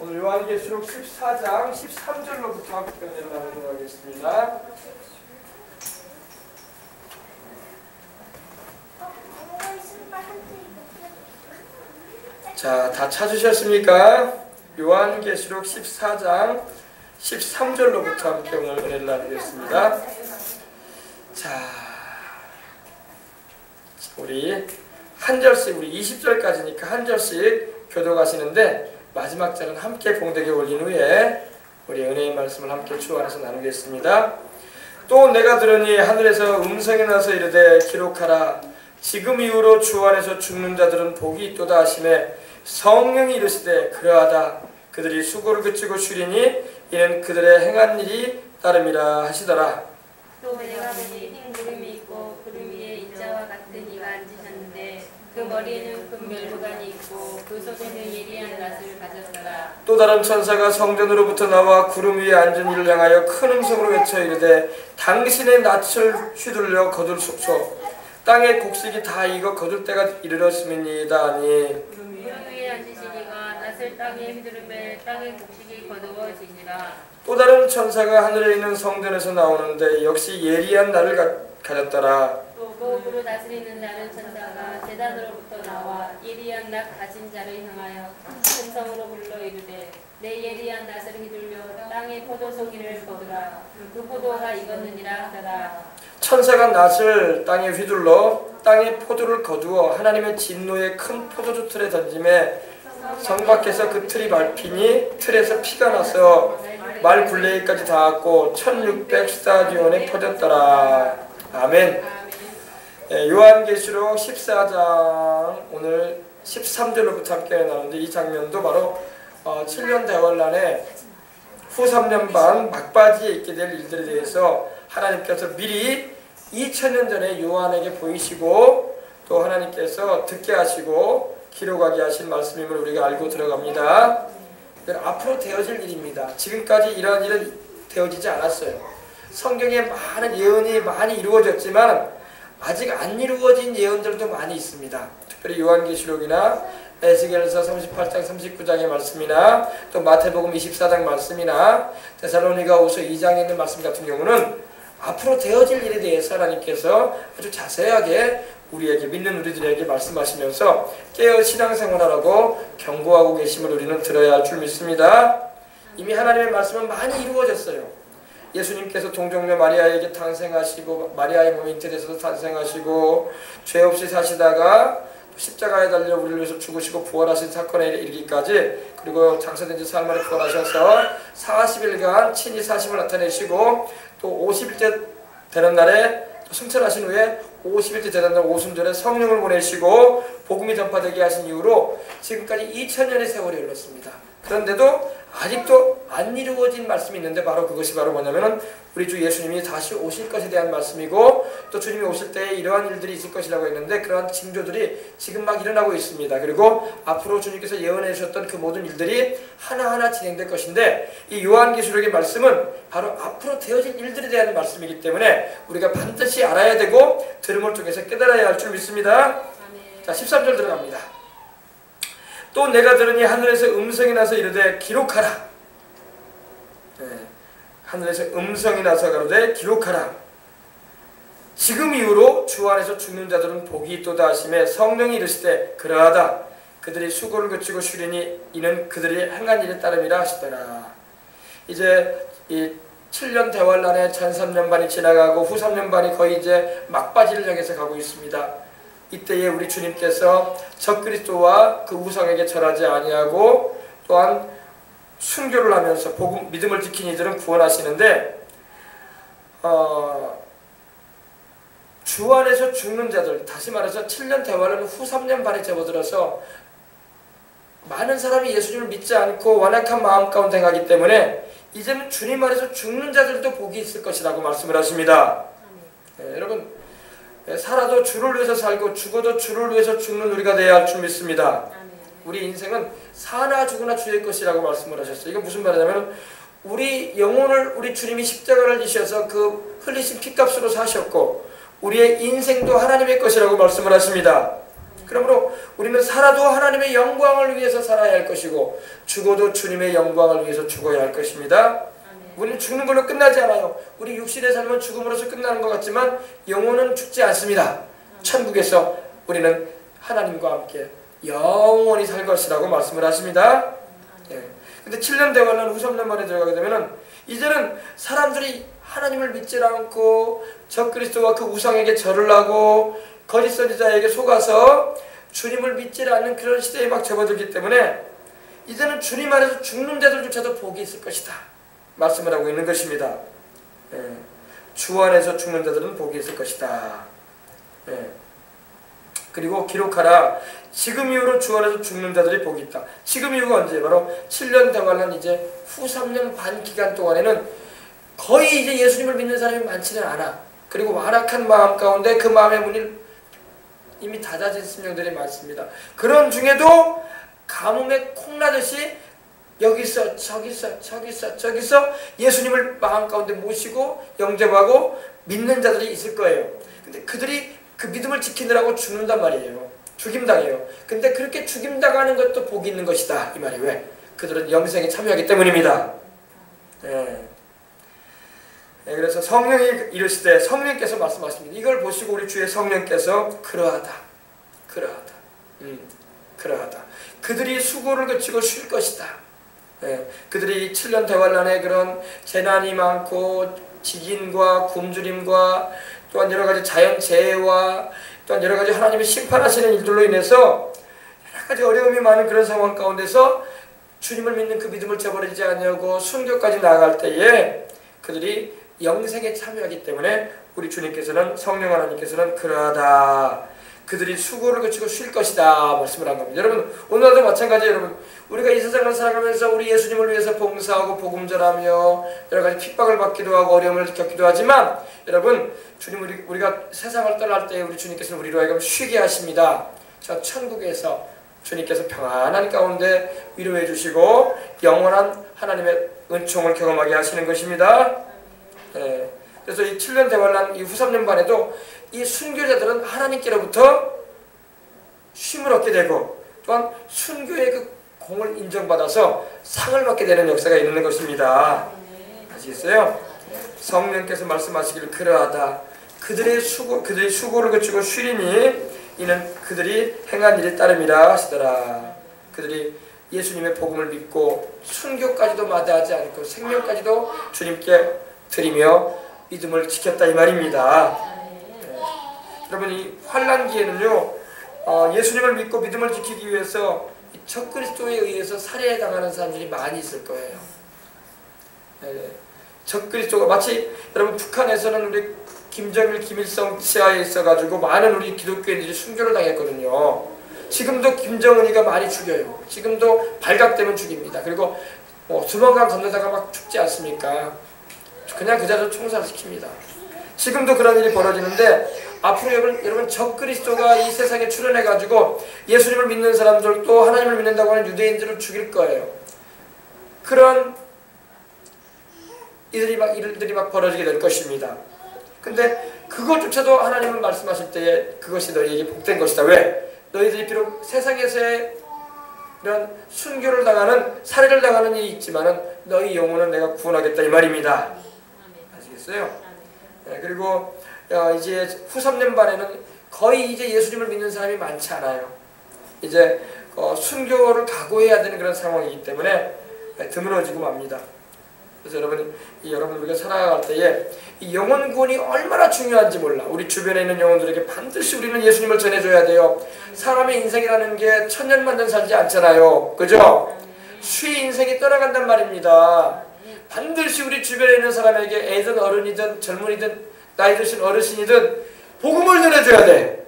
오늘 요한계시록 14장 13절로부터 함께 나누도록 하겠습니다. 자, 다 찾으셨습니까? 요한계시록 14장 13절로부터 함께 오늘 은혜를 나누겠습니다. 자, 우리 한 절씩, 우리 20절까지니까 한 절씩 교독하시는데 마지막 절은 함께 봉독에 올린 후에 우리 은혜의 말씀을 함께 주 안에서 나누겠습니다. 또 내가 들으니 하늘에서 음성이 나서 이르되 기록하라. 지금 이후로 주 안에서 죽는 자들은 복이 있도다 하시매 성령이 이르시되 그러하다. 그들이 수고를 그치고 쉬리니 이는 그들의 행한 일이 따름이라 하시더라. 또 내가 보니 흰 구름이 있고 구름 위에 인자와 같은 이가 앉으셨는데 그 머리에는 금면류관이 있고 그 손에는 예리한 낫을 가졌더라. 또 다른 천사가 성전으로부터 나와 구름 위에 앉은 이를 향하여 큰 음성으로 외쳐 이르되 당신의 낫을 휘둘러 거둘소서. 땅의 곡식이 다 익어 거둘 때가 이르렀음이니이다 하니 구름 위에 앉으시니가 낫을 땅에 휘두르매 땅의 곡식이 거두어지니라. 또 다른 천사가 하늘에 있는 성전에서 나오는데 역시 예리한 낫을 가졌더라. 또 거울으로 다스리는 다른 천사가 제단으로부터 나와 예리한 낫 가진 자를 향하여 큰 성으로 불러 이르되 내 예리한 낫을 휘둘려 땅의 포도송이를 거두라. 그 포도가 익었느니라 하더라. 천사가 낫을 땅에 휘둘러 땅의 포도를 거두어 하나님의 진노의 큰 포도주 틀에 던짐에 성 밖에서 그 틀이 밟히니 틀에서 피가 나서 말 굴레기까지 닿았고 1600 스타디온에 퍼졌더라. 아멘. 요한계시록 14장 오늘 13절로부터 함께 나누는데 이 장면도 바로 7년 대환란의 후 3년 반 막바지에 있게 될 일들에 대해서 하나님께서 미리 2000년 전에 요한에게 보이시고 또 하나님께서 듣게 하시고 기록하게 하신 말씀임을 우리가 알고 들어갑니다. 앞으로 되어질 일입니다. 지금까지 이러한 일은 되어지지 않았어요. 성경에 많은 예언이 많이 이루어졌지만 아직 안 이루어진 예언들도 많이 있습니다. 특별히 요한계시록이나 에스겔서 38장 39장의 말씀이나 또 마태복음 24장 말씀이나 데살로니가후서 2장에 있는 말씀 같은 경우는 앞으로 되어질 일에 대해서 하나님께서 아주 자세하게 우리에게 믿는 우리들에게 말씀하시면서 깨어 신앙생활하라고 경고하고 계심을 우리는 들어야 할 줄 믿습니다. 이미 하나님의 말씀은 많이 이루어졌어요. 예수님께서 동정녀 마리아에게 탄생하시고 마리아의 몸에 잉태돼서도 탄생하시고 죄 없이 사시다가 십자가에 달려 우리를 위해서 죽으시고 부활하신 사건에 이르기까지 그리고 장사된 지 사흘 만에 부활하셔서 40일간 친히 사심을 나타내시고 또 50일째 되는 날에 승천하신 후에 50일째 되는 날 오순절에 성령을 보내시고 복음이 전파되게 하신 이후로 지금까지 2000년의 세월이 흘렀습니다. 그런데도 아직도 안 이루어진 말씀이 있는데 바로 그것이 바로 뭐냐면은 우리 주 예수님이 다시 오실 것에 대한 말씀이고 또 주님이 오실 때에 이러한 일들이 있을 것이라고 했는데 그러한 징조들이 지금 막 일어나고 있습니다. 그리고 앞으로 주님께서 예언해 주셨던 그 모든 일들이 하나하나 진행될 것인데 이 요한계시록의 말씀은 바로 앞으로 되어질 일들에 대한 말씀이기 때문에 우리가 반드시 알아야 되고 들음을 통해서 깨달아야 할 줄 믿습니다. 자, 13절 들어갑니다. 또 내가 들으니 하늘에서 음성이 나서 이르되 기록하라. 하늘에서 음성이 나서 가로되 기록하라. 지금 이후로 주 안에서 죽는 자들은 복이 있도다 하시매 성령이 이르시되 그러하다. 그들이 수고를 그치고 쉬리니 이는 그들이 행한 일에 따름이라 하시더라. 이제 이 7년 대환란의 1003년 반이 지나가고 후 3년 반이 거의 이제 막바지를 향해서 가고 있습니다. 이때에 우리 주님께서 적그리스도와 그 우상에게 절하지 아니하고 또한 순교를 하면서 복음 믿음을 지킨 이들은 구원하시는데 주 안에서 죽는 자들, 다시 말해서 7년 대환란 후 3년 반에 접어들어서 많은 사람이 예수님을 믿지 않고 완악한 마음 가운데 가기 때문에 이제는 주님 안에서 죽는 자들도 복이 있을 것이라고 말씀을 하십니다. 여러분, 살아도 주를 위해서 살고 죽어도 주를 위해서 죽는 우리가 되어야 할 줄 믿습니다. 우리 인생은 사나 죽으나 주의 것이라고 말씀을 하셨어요. 이건 무슨 말이냐면 우리 영혼을 우리 주님이 십자가를 지셔서 그 흘리신 피값으로 사셨고 우리의 인생도 하나님의 것이라고 말씀을 하십니다. 그러므로 우리는 살아도 하나님의 영광을 위해서 살아야 할 것이고 죽어도 주님의 영광을 위해서 죽어야 할 것입니다. 우리는 죽는 걸로 끝나지 않아요. 우리 육신의 삶은 죽음으로서 끝나는 것 같지만 영혼은 죽지 않습니다. 천국에서 우리는 하나님과 함께 영원히 살 것이라고 말씀을 하십니다. 근데 7년 대환란 후 3년 만에 들어가게 되면은 이제는 사람들이 하나님을 믿지 않고 적그리스도와 그 우상에게 절을 하고 거짓 선지자에게 속아서 주님을 믿지 않는 그런 시대에 막 접어들기 때문에 이제는 주님 안에서 죽는 자들조차도 복이 있을 것이다 말씀을 하고 있는 것입니다. 주 안에서 죽는 자들은 복이 있을 것이다. 그리고 기록하라. 지금 이후로 주 안에서 죽는 자들이 복이 있다. 지금 이후가 언제? 바로 7년 대환란 이제 후 3년 반 기간 동안에는 거의 이제 예수님을 믿는 사람이 많지는 않아. 그리고 완악한 마음 가운데 그 마음의 문이 이미 닫아진 심령들이 많습니다. 그런 중에도 가뭄에 콩나듯이 여기서 저기서 예수님을 마음 가운데 모시고 영접하고 믿는 자들이 있을 거예요. 근데 그들이 그 믿음을 지키느라고 죽는단 말이에요. 죽임당해요. 근데 그렇게 죽임당하는 것도 복이 있는 것이다 이 말이. 왜? 그들은 영생에 참여하기 때문입니다. 그래서 성령이 이르시되 성령께서 말씀하십니다. 이걸 보시고 우리 주의 성령께서 그러하다. 그들이 수고를 그치고 쉴 것이다. 그들이 7년 대환란에 그런 재난이 많고 지진과 굶주림과 또한 여러가지 자연재해와 또한 여러가지 하나님이 심판하시는 일들로 인해서 여러가지 어려움이 많은 그런 상황 가운데서 주님을 믿는 그 믿음을 저버리지 않냐고 순교까지 나아갈 때에 그들이 영생에 참여하기 때문에 우리 주님께서는 성령 하나님께서는 그러하다. 그들이 수고를 그치고 쉴 것이다 말씀을 한 겁니다. 여러분 오늘도 마찬가지예요. 여러분 우리가 이 세상을 살아가면서 우리 예수님을 위해서 봉사하고 복음 전하며 여러가지 핍박을 받기도 하고 어려움을 겪기도 하지만 여러분 주님 우리가 세상을 떠날 때 우리 주님께서는 우리로 하여금 쉬게 하십니다. 저 천국에서 주님께서 평안한 가운데 위로해 주시고 영원한 하나님의 은총을 경험하게 하시는 것입니다. 그래서 이 7년 대환란 이후 3년 반에도 이 순교자들은 하나님께로부터 쉼을 얻게 되고 또한 순교의 그 공을 인정받아서 상을 받게 되는 역사가 있는 것입니다. 아시겠어요? 성령께서 말씀하시기를 그러하다. 그들이 수고를 그치고 쉬리니 이는 그들이 행한 일에 따름이라 하시더라. 그들이 예수님의 복음을 믿고 순교까지도 마다하지 않고 생명까지도 주님께 드리며 믿음을 지켰다 이 말입니다. 여러분 이 환란기에는요 예수님을 믿고 믿음을 지키기 위해서 적그리스도에 의해서 살해당하는 사람들이 많이 있을 거예요. 적그리스도가 마치 여러분 북한에서는 우리 김정일, 김일성 치하에 있어가지고 많은 우리 기독교인들이 순교를 당했거든요. 지금도 김정은이가 많이 죽여요. 지금도 발각되면 죽입니다. 그리고 두번강 건너다가 막 죽지 않습니까? 그냥 그 자리로 총살시킵니다. 지금도 그런 일이 벌어지는데 앞으로 여러분 적그리스도가 이 세상에 출현해가지고 예수님을 믿는 사람들 또 하나님을 믿는다고 하는 유대인들을 죽일 거예요. 그런 일들이 막 벌어지게 될 것입니다. 근데 그것조차도 하나님은 말씀하실 때에 그것이 너희에게 복된 것이다. 왜? 너희들이 비록 세상에서의 이런 순교를 당하는 살해를 당하는 일이 있지만은 너희 영혼은 내가 구원하겠다 이 말입니다. 아시겠어요? 그리고 이제 후 3년 반에는 거의 이제 예수님을 믿는 사람이 많지 않아요. 이제 순교를 각오해야 되는 그런 상황이기 때문에 드물어지고 맙니다. 그래서 여러분 우리가 살아갈 때에 이 영혼 구원이 얼마나 중요한지 몰라. 우리 주변에 있는 영혼들에게 반드시 우리는 예수님을 전해줘야 돼요. 사람의 인생이라는 게 천년만년 살지 않잖아요. 그죠? 수의 인생이 떠나간단 말입니다. 반드시 우리 주변에 있는 사람에게 애든 어른이든 젊은이든 나이 드신 어르신이든 복음을 전해줘야 돼.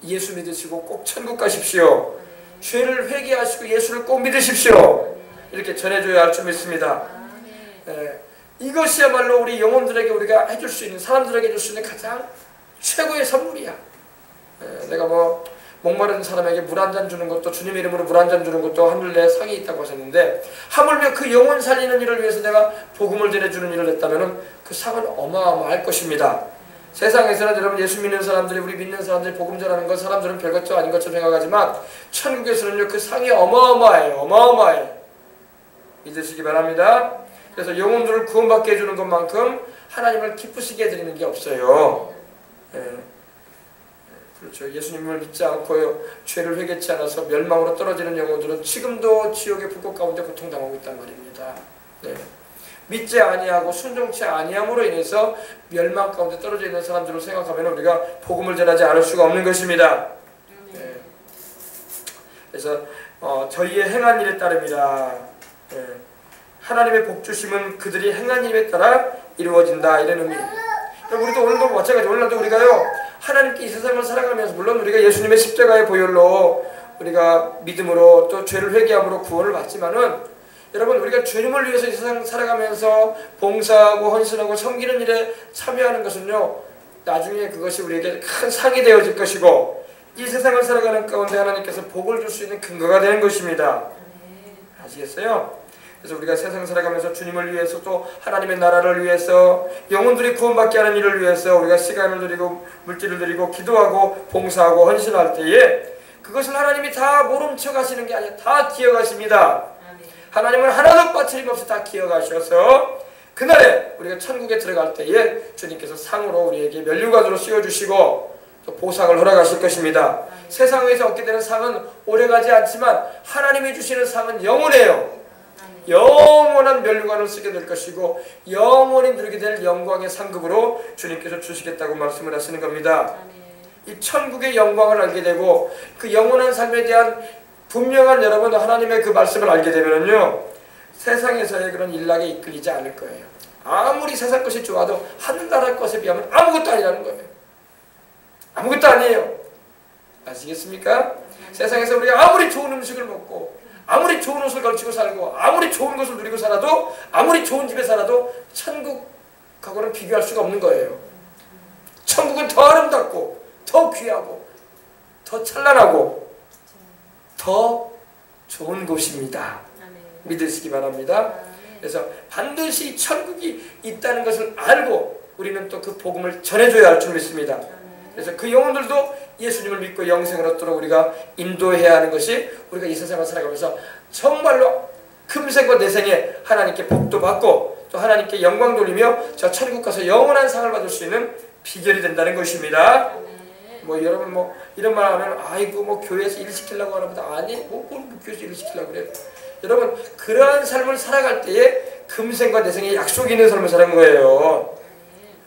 예수 믿으시고 꼭 천국 가십시오. 죄를 회개하시고 예수를 꼭 믿으십시오. 이렇게 전해줘야 할 줄 믿습니다. 이것이야말로 우리 영혼들에게 우리가 해줄 수 있는, 사람들에게 해줄 수 있는 가장 최고의 선물이야. 내가 목마른 사람에게 물 한 잔 주는 것도, 주님의 이름으로 물 한 잔 주는 것도 하늘에 상이 있다고 하셨는데, 하물며 그 영혼 살리는 일을 위해서 내가 복음을 전해주는 일을 했다면 그 상은 어마어마할 것입니다. 세상에서는 여러분 예수 믿는 사람들이, 우리 믿는 사람들이 복음 전하는 건 사람들은 별것도 아닌 것처럼 생각하지만 천국에서는요 그 상이 어마어마해요. 어마어마해요. 믿으시기 바랍니다. 그래서 영혼들을 구원받게 해주는 것만큼 하나님을 기쁘시게 해드리는 게 없어요. 예. 그렇죠. 예수님을 믿지 않고요 죄를 회개치 않아서 멸망으로 떨어지는 영혼들은 지금도 지옥의 불꽃 가운데 고통당하고 있단 말입니다. 네. 믿지 아니하고 순종치 아니함으로 인해서 멸망 가운데 떨어져 있는 사람들을 생각하면 우리가 복음을 전하지 않을 수가 없는 것입니다. 네. 그래서 저희의 행한 일에 따릅니다. 네. 하나님의 복주심은 그들이 행한 일에 따라 이루어진다, 이런 의미. 우리도 오늘도 마찬가지. 오늘도 우리가요 하나님께 이 세상을 살아가면서 물론 우리가 예수님의 십자가의 보혈로 우리가 믿음으로 또 죄를 회개함으로 구원을 받지만은 여러분 우리가 주님을 위해서 이 세상 살아가면서 봉사하고 헌신하고 섬기는 일에 참여하는 것은요 나중에 그것이 우리에게 큰 상이 되어질 것이고 이 세상을 살아가는 가운데 하나님께서 복을 줄 수 있는 근거가 되는 것입니다. 아시겠어요? 그래서 우리가 세상 살아가면서 주님을 위해서 또 하나님의 나라를 위해서 영혼들이 구원받게 하는 일을 위해서 우리가 시간을 들이고 물질을 들이고 기도하고 봉사하고 헌신할 때에 그것은 하나님이 다 모름쳐 가시는 게 아니라 다 기억하십니다. 하나님은 하나도 빠트림 없이 다 기억하셔서 그날에 우리가 천국에 들어갈 때에 주님께서 상으로 우리에게 면류관으로 씌워주시고 또 보상을 허락하실 것입니다. 세상에서 얻게 되는 상은 오래가지 않지만 하나님이 주시는 상은 영원해요. 영원한 면류관을 쓰게 될 것이고 영원히 누리게 될 영광의 상급으로 주님께서 주시겠다고 말씀을 하시는 겁니다. 이 천국의 영광을 알게 되고 그 영원한 삶에 대한 분명한 여러분 하나님의 그 말씀을 알게 되면요 세상에서의 그런 일락에 이끌리지 않을 거예요. 아무리 세상 것이 좋아도 하늘나라 것에 비하면 아무것도 아니라는 거예요. 아무것도 아니에요. 아시겠습니까? 세상에서 우리가 아무리 좋은 음식을 먹고 아무리 좋은 옷을 걸치고 살고 아무리 좋은 것을 누리고 살아도 아무리 좋은 집에 살아도 천국하고는 비교할 수가 없는 거예요. 천국은 더 아름답고 더 귀하고 더 찬란하고 더 좋은 곳입니다. 믿으시기 바랍니다. 그래서 반드시 천국이 있다는 것을 알고 우리는 또 그 복음을 전해줘야 할 줄 믿습니다. 그래서 그 영혼들도 예수님을 믿고 영생을 얻도록 우리가 인도해야 하는 것이 우리가 이 세상을 살아가면서 정말로 금생과 내생에 하나님께 복도 받고 또 하나님께 영광 돌리며 저 천국 가서 영원한 상을 받을 수 있는 비결이 된다는 것입니다. 뭐 여러분 뭐 이런 말 하면 아이고 뭐 교회에서 일 시키려고 하는 것보다 아니 뭐 교회에서 일 시키려고 그래. 여러분 그러한 삶을 살아갈 때에 금생과 내생에 약속이 있는 삶을 사는 거예요.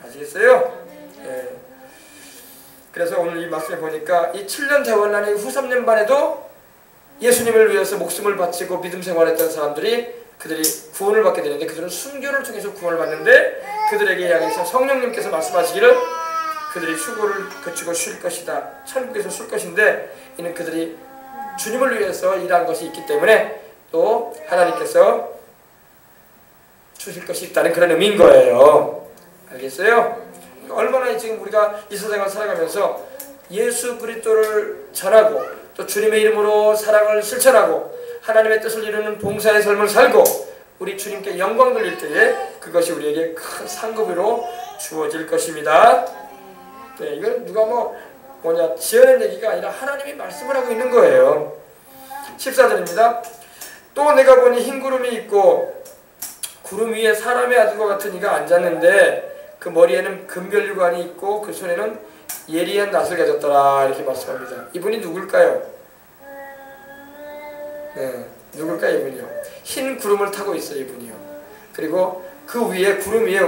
아시겠어요? 네. 그래서 오늘 이 말씀에 보니까 이 7년 대환란의 후 3년 반에도 예수님을 위해서 목숨을 바치고 믿음 생활했던 사람들이 그들이 구원을 받게 되는데 그들은 순교를 통해서 구원을 받는데 그들에게 향해서 성령님께서 말씀하시기를 그들이 수고를 거치고 쉴 것이다. 천국에서 쉴 것인데 이는 그들이 주님을 위해서 일한 것이 있기 때문에 또 하나님께서 주실 것이 있다는 그런 의미인 거예요. 알겠어요? 얼마나 지금 우리가 이 세상을 살아가면서 예수 그리스도를 전하고 또 주님의 이름으로 사랑을 실천하고 하나님의 뜻을 이루는 봉사의 삶을 살고 우리 주님께 영광 돌릴 때에 그것이 우리에게 큰 상급으로 주어질 것입니다. 네, 이건 누가 지어낸 얘기가 아니라 하나님이 말씀을 하고 있는 거예요. 14절입니다. 또 내가 보니 흰 구름이 있고 구름 위에 사람의 아들과 같은 이가 앉았는데 그 머리에는 금별류관이 있고 그 손에는 예리한 낫을 가졌더라 이렇게 말씀합니다. 이분이 누굴까요? 네, 누굴까요 이분이요? 흰 구름을 타고 있어요 이분이요. 그리고 그 위에 구름 위에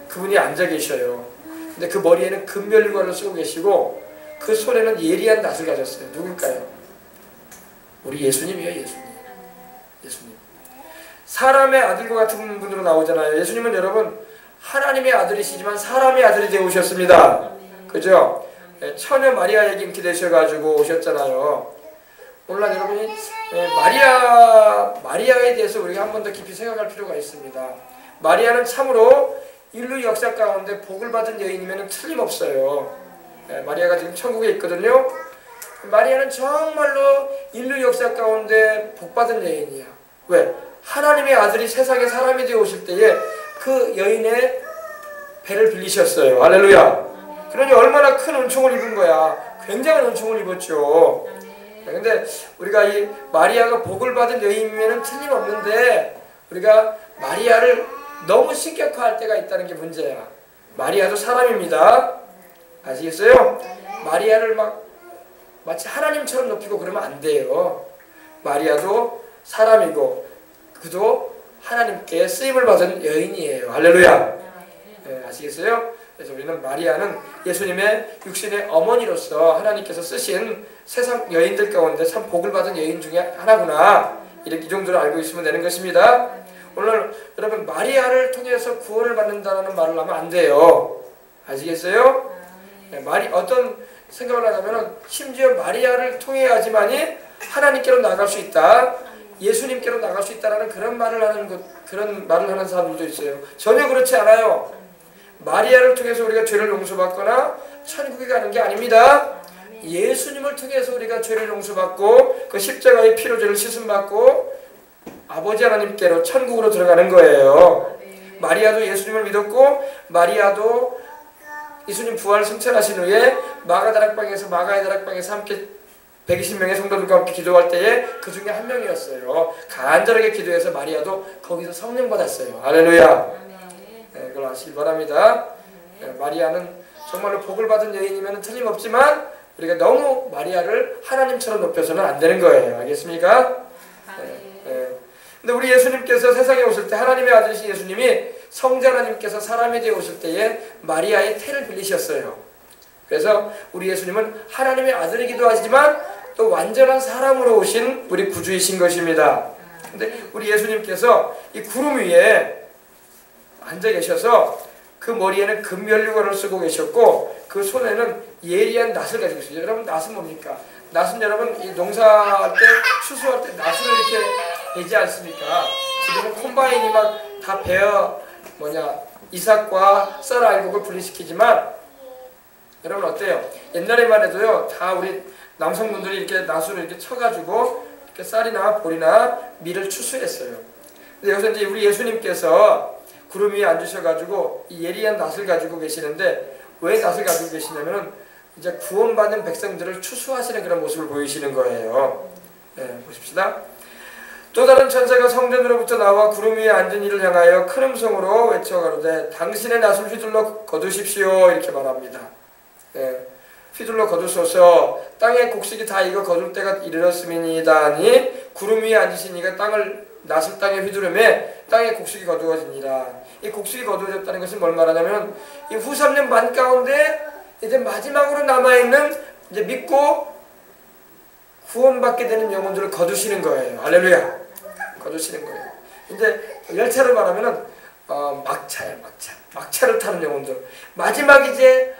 그분이 앉아 계셔요. 근데 그 머리에는 금별류관을 쓰고 계시고 그 손에는 예리한 낫을 가졌어요. 누굴까요? 우리 예수님이에요. 예수님. 사람의 아들과 같은 분으로 나오잖아요. 예수님은 여러분 하나님의 아들이시지만 사람의 아들이 되어오셨습니다. 그죠? 처녀 마리아에게 인기 되셔가지고 오셨잖아요. 오늘날 여러분이 마리아에 대해서 우리가 한 번 더 깊이 생각할 필요가 있습니다. 마리아는 참으로 인류 역사 가운데 복을 받은 여인이면 틀림없어요. 마리아가 지금 천국에 있거든요. 마리아는 정말로 인류 역사 가운데 복받은 여인이야. 왜? 하나님의 아들이 세상에 사람이 되어 오실 때에 그 여인의 배를 빌리셨어요. 할렐루야. 그러니 얼마나 큰 은총을 입은 거야. 굉장한 은총을 입었죠. 근데 우리가 이 마리아가 복을 받은 여인이면 틀림없는데 우리가 마리아를 너무 신격화할 때가 있다는 게 문제야. 마리아도 사람입니다. 아시겠어요? 마리아를 마치 하나님처럼 높이고 그러면 안 돼요. 마리아도 사람이고 그도 하나님께 쓰임을 받은 여인이에요. 할렐루야. 네, 아시겠어요? 그래서 우리는 마리아는 예수님의 육신의 어머니로서 하나님께서 쓰신 세상 여인들 가운데 참 복을 받은 여인 중에 하나구나. 이렇게 이 정도로 알고 있으면 되는 것입니다. 오늘 여러분 마리아를 통해서 구원을 받는다는 말을 하면 안 돼요. 아시겠어요? 네, 어떤 생각을 하냐면 심지어 마리아를 통해야지만이 하나님께로 나갈 수 있다. 예수님께로 나갈 수 있다라는 그런 말을 하는 사람들도 있어요. 전혀 그렇지 않아요. 마리아를 통해서 우리가 죄를 용서받거나 천국에 가는 게 아닙니다. 예수님을 통해서 우리가 죄를 용서받고 그 십자가의 피로 죄를 씻음받고 아버지 하나님께로 천국으로 들어가는 거예요. 마리아도 예수님을 믿었고 마리아도 예수님 부활 승천하신 후에 마가의 다락방에서 함께 120명의 성도들과 함께 기도할 때에 그 중에 한 명이었어요. 간절하게 기도해서 마리아도 거기서 성령 받았어요. 할렐루야. 네, 그걸 아시기 바랍니다. 네, 마리아는 정말로 복을 받은 여인이면 틀림없지만 우리가 너무 마리아를 하나님처럼 높여서는 안 되는 거예요. 알겠습니까? 근데 우리 예수님께서 세상에 오실 때 하나님의 아들이신 예수님이 성자 하나님께서 사람이 되어 오실 때에 마리아의 태를 빌리셨어요. 그래서 우리 예수님은 하나님의 아들이기도 하시지만 또 완전한 사람으로 오신 우리 구주이신 것입니다. 근데 우리 예수님께서 이 구름 위에 앉아 계셔서 그 머리에는 금면류관을 쓰고 계셨고 그 손에는 예리한 낫을 가지고 있어요. 여러분 낫은 뭡니까? 낫은 여러분 이 농사할 때 추수할 때 낫을 이렇게 베지 않습니까? 지금은 콤바인이 막 다 베어 이삭과 쌀알곡을 분리시키지만 여러분 어때요? 옛날에만 해도요 다 우리 남성분들이 이렇게 낫으로 이렇게 쳐가지고 이렇게 쌀이나 보리나 밀을 추수했어요. 근데 여기서 이제 우리 예수님께서 구름 위에 앉으셔가지고 이 예리한 낫을 가지고 계시는데 왜 낫을 가지고 계시냐면은 이제 구원받는 백성들을 추수하시는 그런 모습을 보이시는 거예요. 네, 보십시다. 또 다른 천사가 성전으로부터 나와 구름 위에 앉은 이를 향하여 큰 음성으로 외쳐 가로되 당신의 낫을 휘둘러 거두십시오 이렇게 말합니다. 네, 휘둘러 거두소서 땅의 곡식이 다 익어 거둘 때가 이르렀음이니이다 하니 구름 위에 앉으신 이가 낫을 땅에 휘두르매 땅의 곡식이 거두어지니라. 이 곡식이 거두어졌다는 것은 뭘 말하냐면 이 후 3년 반 가운데 이제 마지막으로 남아있는 이제 믿고 구원받게 되는 영혼들을 거두시는 거예요. 할렐루야. 거두시는 거예요. 근데 열차로 말하면은 막차예요. 막차를 타는 영혼들. 마지막 이제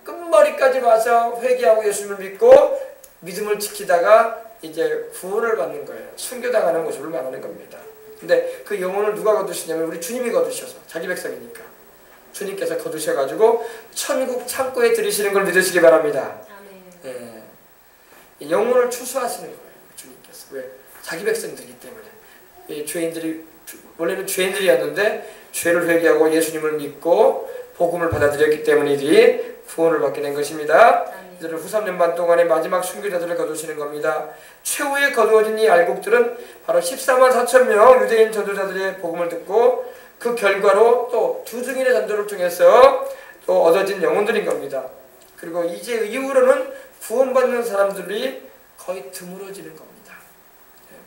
끝머리까지 와서 회개하고 예수님을 믿고 믿음을 지키다가 이제 구원을 받는 거예요. 순교당하는 모습을 말하는 겁니다. 근데 그 영혼을 누가 거두시냐면 우리 주님이 거두셔서 자기 백성이니까 주님께서 거두셔가지고 천국 창고에 들이시는 걸 믿으시기 바랍니다. 예. 영혼을 추수하시는 거예요. 주님께서. 왜? 자기 백성들이기 때문에. 죄인들이 원래는 죄인들이었는데 죄를 회개하고 예수님을 믿고 복음을 받아들였기 때문이지 구원을 받게 된 것입니다. 이들은 후 3년 반 동안의 마지막 순교자들을 거두시는 겁니다. 최후에 거두어진 이 알곡들은 바로 14만 4천 명 유대인 전도자들의 복음을 듣고 그 결과로 또 두 증인의 전도를 통해서 또 얻어진 영혼들인 겁니다. 그리고 이제 이후로는 구원받는 사람들이 거의 드물어지는 겁니다.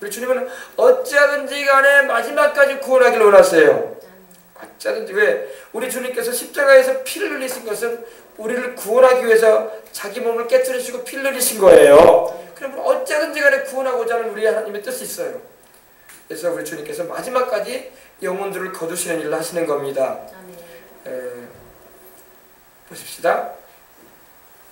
우리 주님은 어찌하든지 간에 마지막까지 구원하기를 원하세요. 어찌하든지. 왜? 우리 주님께서 십자가에서 피를 흘리신 것은 우리를 구원하기 위해서 자기 몸을 깨뜨리시고 피를 흘리신 거예요. 그러면 어찌하든지 간에 구원하고자 하는 우리 하나님의 뜻이 있어요. 그래서 우리 주님께서 마지막까지 영혼들을 거두시는 일을 하시는 겁니다. 보십시다.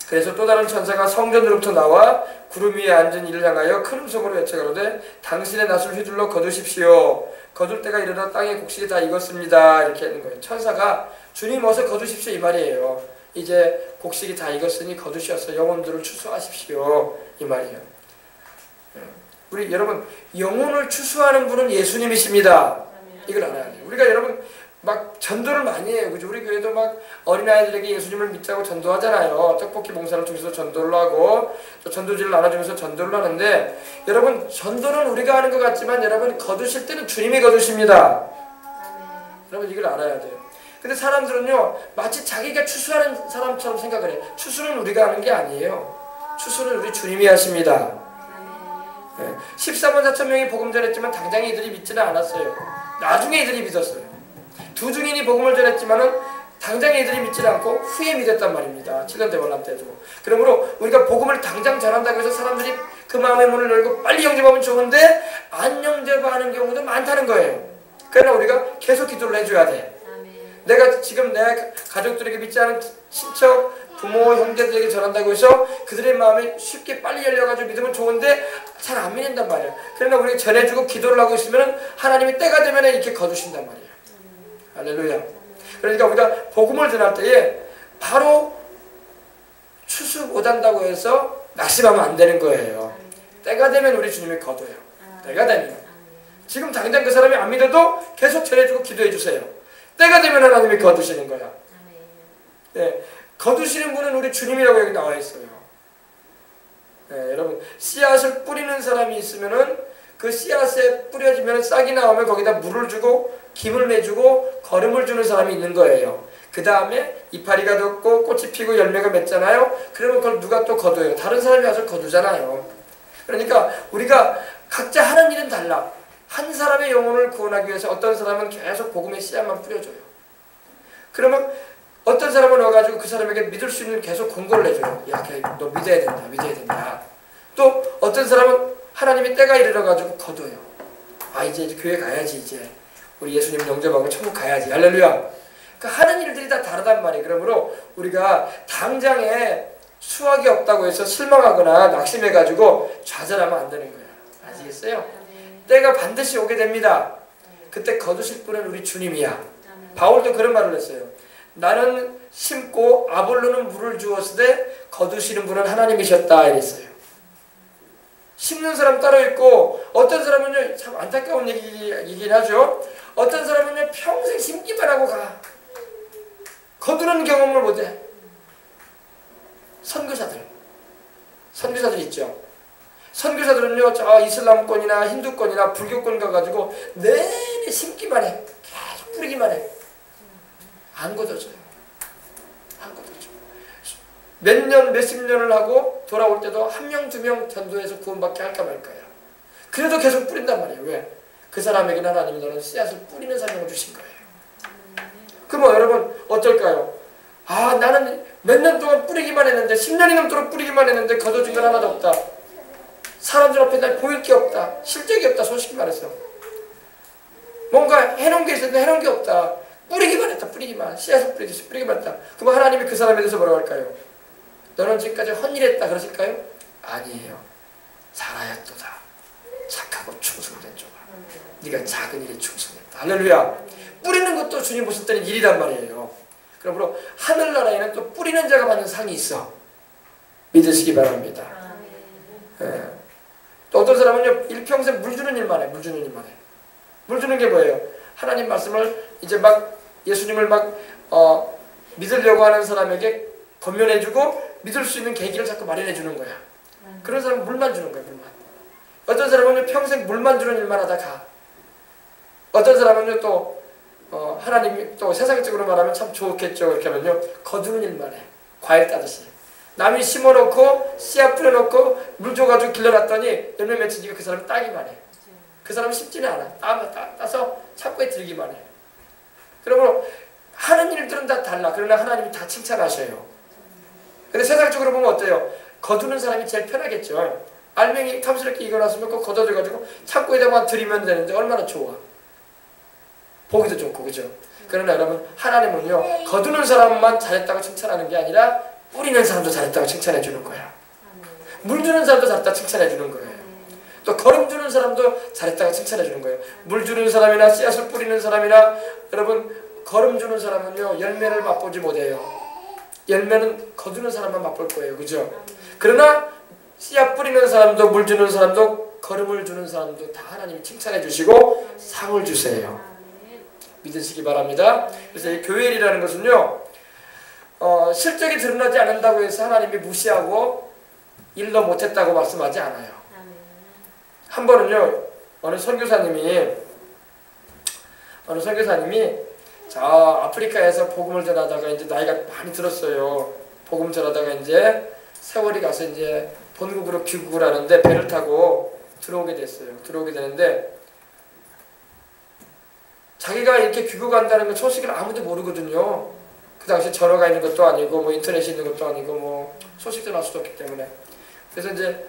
그래서 또 다른 천사가 성전으로부터 나와 구름 위에 앉은 이를 향하여 큰 음성으로 외쳐 가로되 당신의 낫을 휘둘러 거두십시오. 거둘 때가 이르러 땅의 곡식이 다 익었습니다. 이렇게 하는 거예요. 천사가 주님 어서 거두십시오 이 말이에요. 이제 곡식이 다 익었으니 거두셔서 영혼들을 추수하십시오 이 말이에요. 우리 여러분 영혼을 추수하는 분은 예수님이십니다. 이걸 알아야 돼요. 우리가 여러분 막 전도를 많이 해요. 그죠? 우리 교회도 막 어린아이들에게 예수님을 믿자고 전도하잖아요. 떡볶이 봉사를 통해서 전도를 하고 또 전도지를 나눠주면서 전도를 하는데, 여러분 전도는 우리가 하는 것 같지만 여러분 거두실 때는 주님이 거두십니다. 여러분 이걸 알아야 돼요. 근데 사람들은요 마치 자기가 추수하는 사람처럼 생각을 해요. 추수는 우리가 하는 게 아니에요. 추수는 우리 주님이 하십니다. 14만 4천 명이 복음 전했지만 당장 이들이 믿지는 않았어요. 나중에 이들이 믿었어요. 두 증인이 복음을 전했지만은 당장 이들이 믿지 않고 후에 믿었단 말입니다. 7년 대관람 때도. 그러므로 우리가 복음을 당장 전한다고 해서 사람들이 그 마음의 문을 열고 빨리 영접하면 좋은데 안 영접하는 경우도 많다는 거예요. 그러나 우리가 계속 기도를 해줘야 돼. 내가 지금 내 가족들에게 믿지 않은 친척, 부모, 형제들에게 전한다고 해서 그들의 마음이 쉽게 빨리 열려가지고 믿으면 좋은데 잘 안 믿는단 말이야. 그러나 우리가 전해주고 기도를 하고 있으면 하나님이 때가 되면 이렇게 거두신단 말이야. 할렐루야. 그러니까 우리가 복음을 전할 때에 바로 추수 못한다고 해서 낙심하면 안 되는 거예요. 때가 되면 우리 주님이 거둬요. 때가 되면. 지금 당장 그 사람이 안 믿어도 계속 전해주고 기도해 주세요. 때가 되면 하나님이 거두시는 거야. 네, 거두시는 분은 우리 주님이라고 여기 나와 있어요. 네, 여러분 씨앗을 뿌리는 사람이 있으면은 그 씨앗에 뿌려지면 싹이 나오면 거기다 물을 주고 김을 내주고 거름을 주는 사람이 있는 거예요. 그 다음에 이파리가 돋고 꽃이 피고 열매가 맺잖아요. 그러면 그걸 누가 또 거둬요. 다른 사람이 와서 거두잖아요. 그러니까 우리가 각자 하는 일은 달라. 한 사람의 영혼을 구원하기 위해서 어떤 사람은 계속 복음의 씨앗만 뿌려줘요. 그러면 어떤 사람은 와가지고 그 사람에게 믿을 수 있는 계속 권고를 해줘요. 야, 너 믿어야 된다, 믿어야 된다. 또 어떤 사람은 하나님의 때가 이르러가지고 거둬요. 아, 이제 교회 가야지, 이제. 우리 예수님 영접하고 천국 가야지. 할렐루야. 그러니까 하는 일들이 다 다르단 말이에요. 그러므로 우리가 당장에 수확이 없다고 해서 실망하거나 낙심해가지고 좌절하면 안 되는 거예요. 아시겠어요? 때가 반드시 오게 됩니다. 그때 거두실 분은 우리 주님이야. 바울도 그런 말을 했어요. 나는 심고 아볼로는 물을 주었으되 거두시는 분은 하나님이셨다 이랬어요. 심는 사람 따로 있고 어떤 사람은요 참 안타까운 얘기긴 하죠. 어떤 사람은요 평생 심기만 하고 가. 거두는 경험을 못해. 선교사들 있죠. 선교사들은요 저 이슬람권이나 힌두권이나 불교권 가가지고 내내 심기만 해. 계속 뿌리기만 해. 안 거둬져요. 안 거둬져. 몇 년, 몇십 년을 하고 돌아올 때도 한 명, 두 명 전도해서 구원받게 할까 말까요. 그래도 계속 뿌린단 말이에요. 왜? 그 사람에게는 하나님이 너는 씨앗을 뿌리는 사명을 주신 거예요. 그럼 여러분 어떨까요? 아, 나는 몇 년 동안 뿌리기만 했는데 10년이 넘도록 뿌리기만 했는데 거둬진 건 하나도 없다. 사람들 앞에 날 보일 게 없다. 실적이 없다. 솔직히 말해서. 뭔가 해놓은 게 있었는데 해놓은 게 없다. 뿌리기만 했다. 뿌리기만. 씨앗을 뿌리듯이 뿌리기만 했다. 그럼 하나님이 그 사람에 대해서 뭐라고 할까요? 너는 지금까지 헛일했다 그러실까요? 아니에요. 잘하였도다. 착하고 충성된 종아. 네가 작은 일에 충성했다. 할렐루야. 뿌리는 것도 주님 보실 때는 일이란 말이에요. 그러므로 하늘나라에는 또 뿌리는 자가 받는 상이 있어. 믿으시기 바랍니다. 네. 또 어떤 사람은요 일평생 물 주는 일만 해. 물 주는 일만 해. 물 주는 게 뭐예요? 하나님 말씀을 이제 막 예수님을 막 믿으려고 하는 사람에게 권면해주고 믿을 수 있는 계기를 자꾸 마련해주는 거야. 그런 사람은 물만 주는 거야. 물만. 어떤 사람은 평생 물만 주는 일만 하다 가. 어떤 사람은요 또 하나님이 또 세상적으로 말하면 참 좋겠죠. 이렇게 하면요 거두는 일만 해. 과일 따듯이. 남이 심어놓고 씨앗 뿌려놓고 물 줘가지고 길러놨더니 열매 맺히니까 그 사람이 따기만 해. 그 사람은 심지는 않아. 따서 창고에 들기만 해. 그러므로 하는 일들은 다 달라. 그러나 하나님이 다 칭찬하셔요. 근데 세상적으로 보면 어때요? 거두는 사람이 제일 편하겠죠. 알맹이 탐스럽게 익어놨으면 그거 걷어줘가지고 창고에다만 들이면 되는데 얼마나 좋아. 보기도 좋고 그죠? 그러나 여러분 하나님은요 거두는 사람만 잘했다고 칭찬하는 게 아니라 뿌리는 사람도 잘했다고 칭찬해 주는 거야. 물 주는 사람도 잘했다고 칭찬해 주는 거예요. 또 거름 주는 사람도 잘했다고 칭찬해 주는 거예요. 물 주는 사람이나 씨앗을 뿌리는 사람이나 여러분 거름 주는 사람은요 열매를 맛보지 못해요. 열매는 거두는 사람만 맛볼 거예요. 그죠? 그러나 씨앗 뿌리는 사람도 물 주는 사람도 거름을 주는 사람도 다 하나님이 칭찬해 주시고 상을 주세요. 믿으시기 바랍니다. 그래서 이 교회일이라는 것은요, 실적이 드러나지 않는다고 해서 하나님이 무시하고 일도 못했다고 말씀하지 않아요. 한 번은요, 어느 선교사님이 자 아프리카에서 복음을 전하다가 이제 나이가 많이 들었어요. 복음 전하다가 이제 세월이 가서 이제 본국으로 귀국을 하는데 배를 타고 들어오게 됐어요. 들어오게 되는데 자기가 이렇게 귀국한다는 건 소식을 아무도 모르거든요. 그 당시 전화가 있는 것도 아니고 뭐 인터넷이 있는 것도 아니고 뭐 소식 전할 수도 없기 때문에. 그래서 이제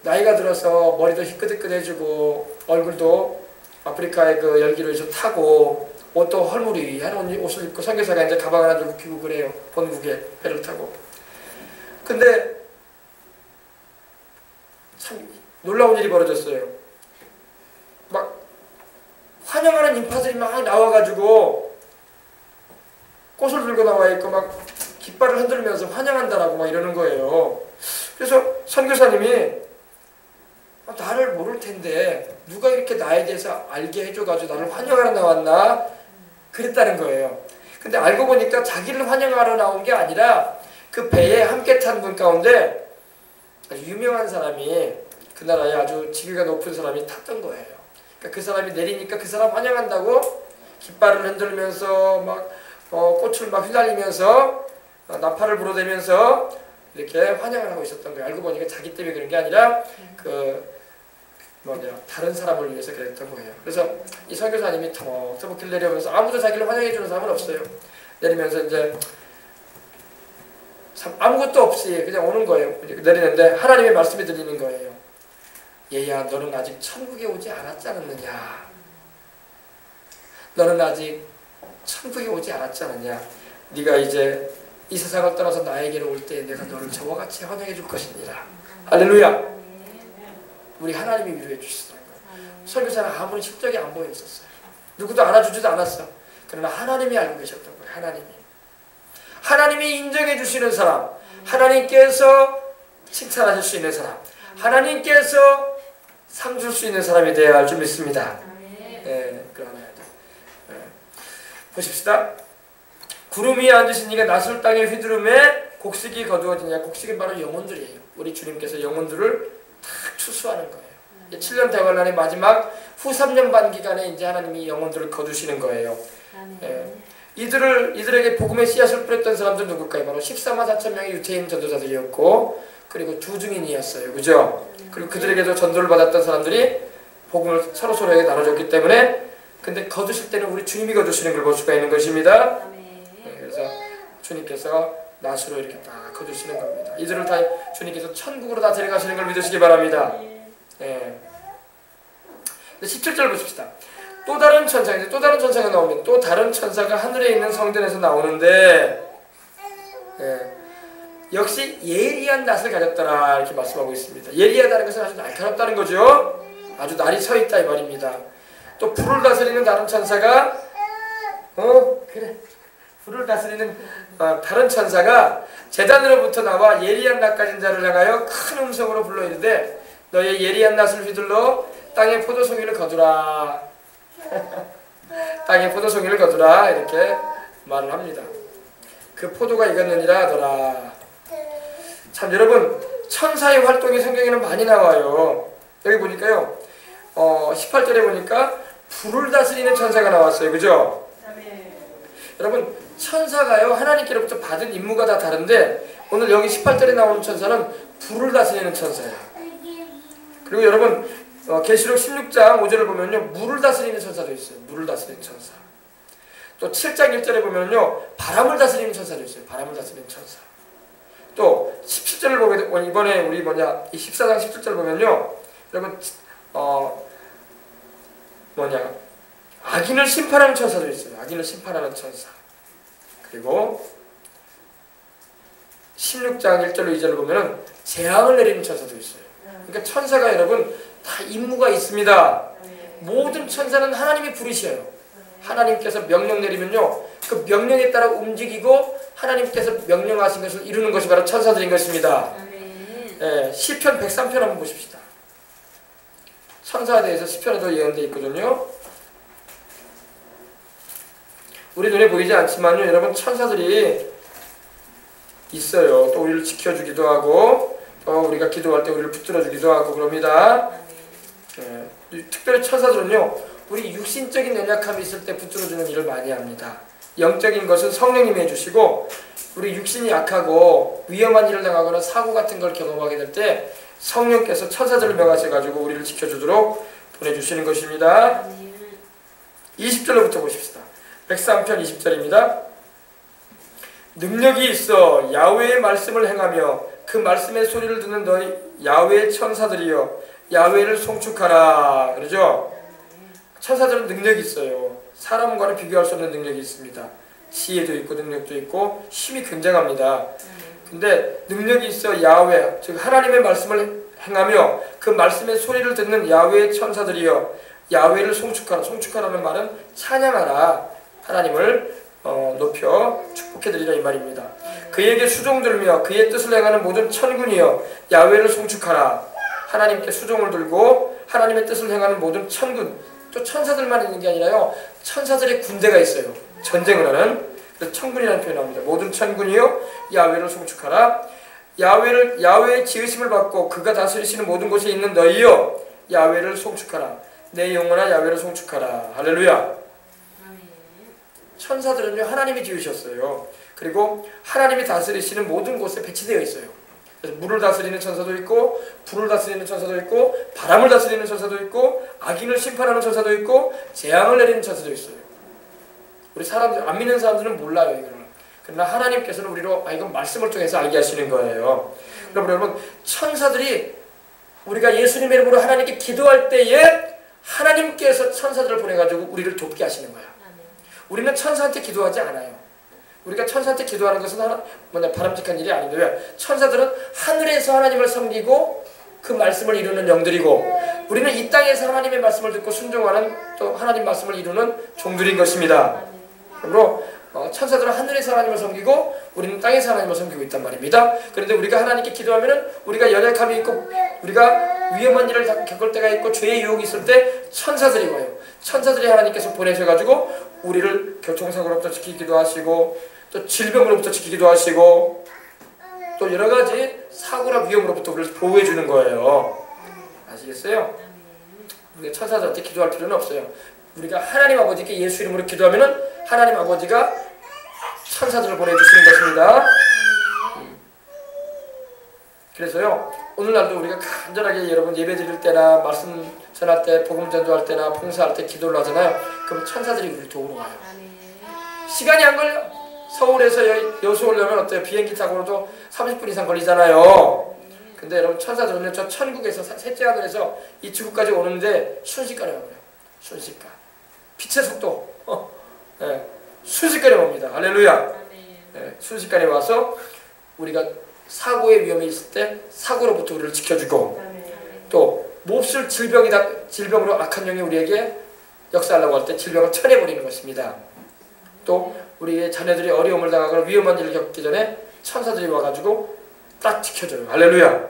나이가 들어서 머리도 희끗희끗해지고 얼굴도 아프리카의 그 열기로 해서 타고 옷도 헐무리한 옷을 입고 선교사가 이제 가방 하나 들고 귀국을 해요. 본국에 배를 타고. 근데 참 놀라운 일이 벌어졌어요. 막 환영하는 인파들이 막 나와가지고 꽃을 들고 나와 있고 막 깃발을 흔들면서 환영한다라고 막 이러는 거예요. 그래서 선교사님이 나를 모를 텐데 누가 이렇게 나에 대해서 알게 해줘가지고 나를 환영하러 나왔나 그랬다는 거예요. 근데 알고 보니까 자기를 환영하러 나온 게 아니라 그 배에 함께 탄 분 가운데 아주 유명한 사람이 그 나라에 아주 지위가 높은 사람이 탔던 거예요. 그러니까 그 사람이 내리니까 그 사람 환영한다고 깃발을 흔들면서 막 꽃을 막 휘날리면서 나팔을 불어대면서 이렇게 환영을 하고 있었던 거예요. 알고 보니까 자기 때문에 그런 게 아니라 다른 사람을 위해서 그랬던 거예요. 그래서 이 선교사님이 터벅터벅 내려오면서 아무도 자기를 환영해주는 사람은 없어요. 내리면서 이제 참 아무것도 없이 그냥 오는 거예요. 내리는데 하나님의 말씀이 들리는 거예요. 얘야, 너는 아직 천국에 오지 않았지 않느냐. 너는 아직 천국에 오지 않았지 않느냐. 네가 이제 이 세상을 떠나서 나에게로 올 때 내가 너를 저와 같이 환영해 줄 것이니라. 할렐루야. 우리 하나님이 위로해 주시더라고요. 설교사는 아무런 실적이 안 보여 있었어요. 누구도 알아주지도 않았어. 그러나 하나님이 알고 계셨던 거예요. 하나님이 인정해 주시는 사람, 하나님께서 칭찬하실 수 있는 사람, 하나님께서 상 줄 수 있는 사람이 되어야 할 줄 믿습니다. 그러나 보십시다. 구름 위에 앉으신 이가 낯설 땅의 휘두름에 곡식이 거두어지냐. 곡식은 바로 영혼들이에요. 우리 주님께서 영혼들을 딱 추수하는 거예요. 7년 대환란의 마지막 후 3년 반 기간에 이제 하나님이 영혼들을 거두시는 거예요. 이들에게 복음의 씨앗을 뿌렸던 사람들 누굴까요? 바로 14만 4천 명의 유태인 전도자들이었고, 그리고 두 증인이었어요. 그죠? 그리고 그들에게도 전도를 받았던 사람들이 복음을 서로서로에게 나눠줬기 때문에, 근데 거두실 때는 우리 주님이 거두시는 걸 볼 수가 있는 것입니다. 그래서 주님께서 낫으로 이렇게 다 거두시는 겁니다. 이들을 다 주님께서 천국으로 다 데려가시는 걸 믿으시기 바랍니다. 17절 보십시다. 또 다른 천사가 나오면 또 다른 천사가 하늘에 있는 성전에서 나오는데 역시 예리한 낫을 가졌더라 이렇게 말씀하고 있습니다. 예리하다는 것은 아주 날카롭다는 거죠. 아주 날이 서 있다 이 말입니다. 또 불을 다스리는 다른 천사가 불을 다스리는 다른 천사가 제단으로부터 나와 예리한 낫 가진 자를 향하여 큰 음성으로 불러 이르되 너의 예리한 낫을 휘둘러 땅의 포도송이를 거두라. 땅의 포도송이를 거두라 이렇게 말을 합니다. 그 포도가 익었느니라 하더라. 참 여러분, 천사의 활동이 성경에는 많이 나와요. 여기 보니까요 18절에 보니까 불을 다스리는 천사가 나왔어요. 그죠? 여러분, 천사가요 하나님께로부터 받은 임무가 다 다른데 오늘 여기 18절에 나오는 천사는 불을 다스리는 천사예요. 그리고 여러분 계시록 16장 5절을 보면요 물을 다스리는 천사도 있어요. 물을 다스리는 천사. 또 7장 1절에 보면요 바람을 다스리는 천사도 있어요. 바람을 다스리는 천사. 또 17절을 보게 되면 이번에 우리 이 14장 17절 보면요 여러분 악인을 심판하는 천사도 있어요. 악인을 심판하는 천사. 그리고 16장 1절로 2절을 보면은 재앙을 내리는 천사도 있어요. 그러니까 천사가 여러분 다 임무가 있습니다. 모든 천사는 하나님이 부르셔요. 하나님께서 명령 내리면요 그 명령에 따라 움직이고 하나님께서 명령하신 것을 이루는 것이 바로 천사들인 것입니다. 시편 103편 한번 보십시다. 천사에 대해서 시편에도 예언되어 있거든요. 우리 눈에 보이지 않지만요, 여러분 천사들이 있어요. 또 우리를 지켜주기도 하고 또 우리가 기도할 때 우리를 붙들어주기도 하고 그럽니다. 특별히 천사들은요, 우리 육신적인 연약함이 있을 때 붙들어주는 일을 많이 합니다. 영적인 것은 성령님이 해주시고 우리 육신이 약하고 위험한 일을 당하거나 사고 같은 걸 경험하게 될 때 성령께서 천사들을 명하셔가지고 우리를 지켜주도록 보내주시는 것입니다. 20절로부터 보십시다. 103편 20절입니다. 능력이 있어 야훼의 말씀을 행하며 그 말씀의 소리를 듣는 너희 야훼의 천사들이여 야훼를 송축하라. 그러죠? 천사들은 능력이 있어요. 사람과는 비교할 수 없는 능력이 있습니다. 지혜도 있고 능력도 있고 힘이 굉장합니다. 근데 능력이 있어 야훼, 즉 하나님의 말씀을 행하며 그 말씀의 소리를 듣는 야훼의 천사들이여 야훼를 송축하라. 송축하라는 말은 찬양하라. 하나님을 높여 축복해드리라 이 말입니다. 그에게 수종 들며 그의 뜻을 행하는 모든 천군이여 야훼를 송축하라. 하나님께 수종을 들고 하나님의 뜻을 행하는 모든 천군, 또 천사들만 있는 게 아니라요, 천사들의 군대가 있어요. 전쟁을 하는. 그래서 천군이라는 표현을 합니다. 모든 천군이여 야훼를 송축하라. 야훼의 지으심을 받고 그가 다스리시는 모든 곳에 있는 너희여 야훼를 송축하라. 내 영혼아 야훼를 송축하라. 할렐루야. 천사들은요, 하나님이 지으셨어요. 그리고 하나님이 다스리시는 모든 곳에 배치되어 있어요. 그래서 물을 다스리는 천사도 있고 불을 다스리는 천사도 있고 바람을 다스리는 천사도 있고 악인을 심판하는 천사도 있고 재앙을 내리는 천사도 있어요. 우리 사람들, 안 믿는 사람들은 몰라요, 이거를. 그러나 하나님께서는 우리로 이건 말씀을 통해서 알게 하시는 거예요. 여러분, 천사들이 우리가 예수님의 이름으로 하나님께 기도할 때에 하나님께서 천사들을 보내가지고 우리를 돕게 하시는 거야. 우리는 천사한테 기도하지 않아요. 우리가 천사한테 기도하는 것은 바람직한 일이 아닌데, 왜? 천사들은 하늘에서 하나님을 섬기고 그 말씀을 이루는 영들이고 우리는 이 땅에서 하나님의 말씀을 듣고 순종하는 또 하나님 말씀을 이루는 종들인 것입니다. 그러므로 천사들은 하늘에서 하나님을 섬기고 우리는 땅에서 하나님을 섬기고 있단 말입니다. 그런데 우리가 하나님께 기도하면은 우리가 연약함이 있고 우리가 위험한 일을 겪을 때가 있고 죄의 유혹이 있을 때 천사들이 와요. 천사들이 하나님께서 보내셔가지고 우리를 교통사고로부터 지키기도 하시고 또 질병으로부터 지키기도 하시고 또 여러가지 사고나 위험으로부터 우리를 보호해 주는 거예요. 아시겠어요? 우리가 천사들한테 기도할 필요는 없어요. 우리가 하나님 아버지께 예수 이름으로 기도하면은 하나님 아버지가 천사들을 보내주시는 것입니다. 그래서요, 오늘날도 우리가 간절하게 여러분 예배 드릴 때나 말씀 전할 때, 복음 전도할 때나 봉사할 때 기도를 하잖아요. 그럼 천사들이 우리를 도우러 와요. 시간이 안 걸려. 서울에서 여수 오려면 어때요? 비행기 타고도 30분 이상 걸리잖아요. 근데 여러분 천사들은요, 저 천국에서 셋째 하늘에서 이 지구까지 오는데 순식간에 와요. 순식간. 빛의 속도. 네, 순식간에 옵니다. 할렐루야. 네, 순식간에 와서 우리가 사고의 위험이 있을 때 사고로부터 우리를 지켜주고 또 몹쓸 질병으로 악한 영이 우리에게 역사하려고 할 때 질병을 쳐내버리는 것입니다. 또 우리의 자녀들이 어려움을 당하거나 위험한 일을 겪기 전에 천사들이 와가지고 딱 지켜줘요. 할렐루야.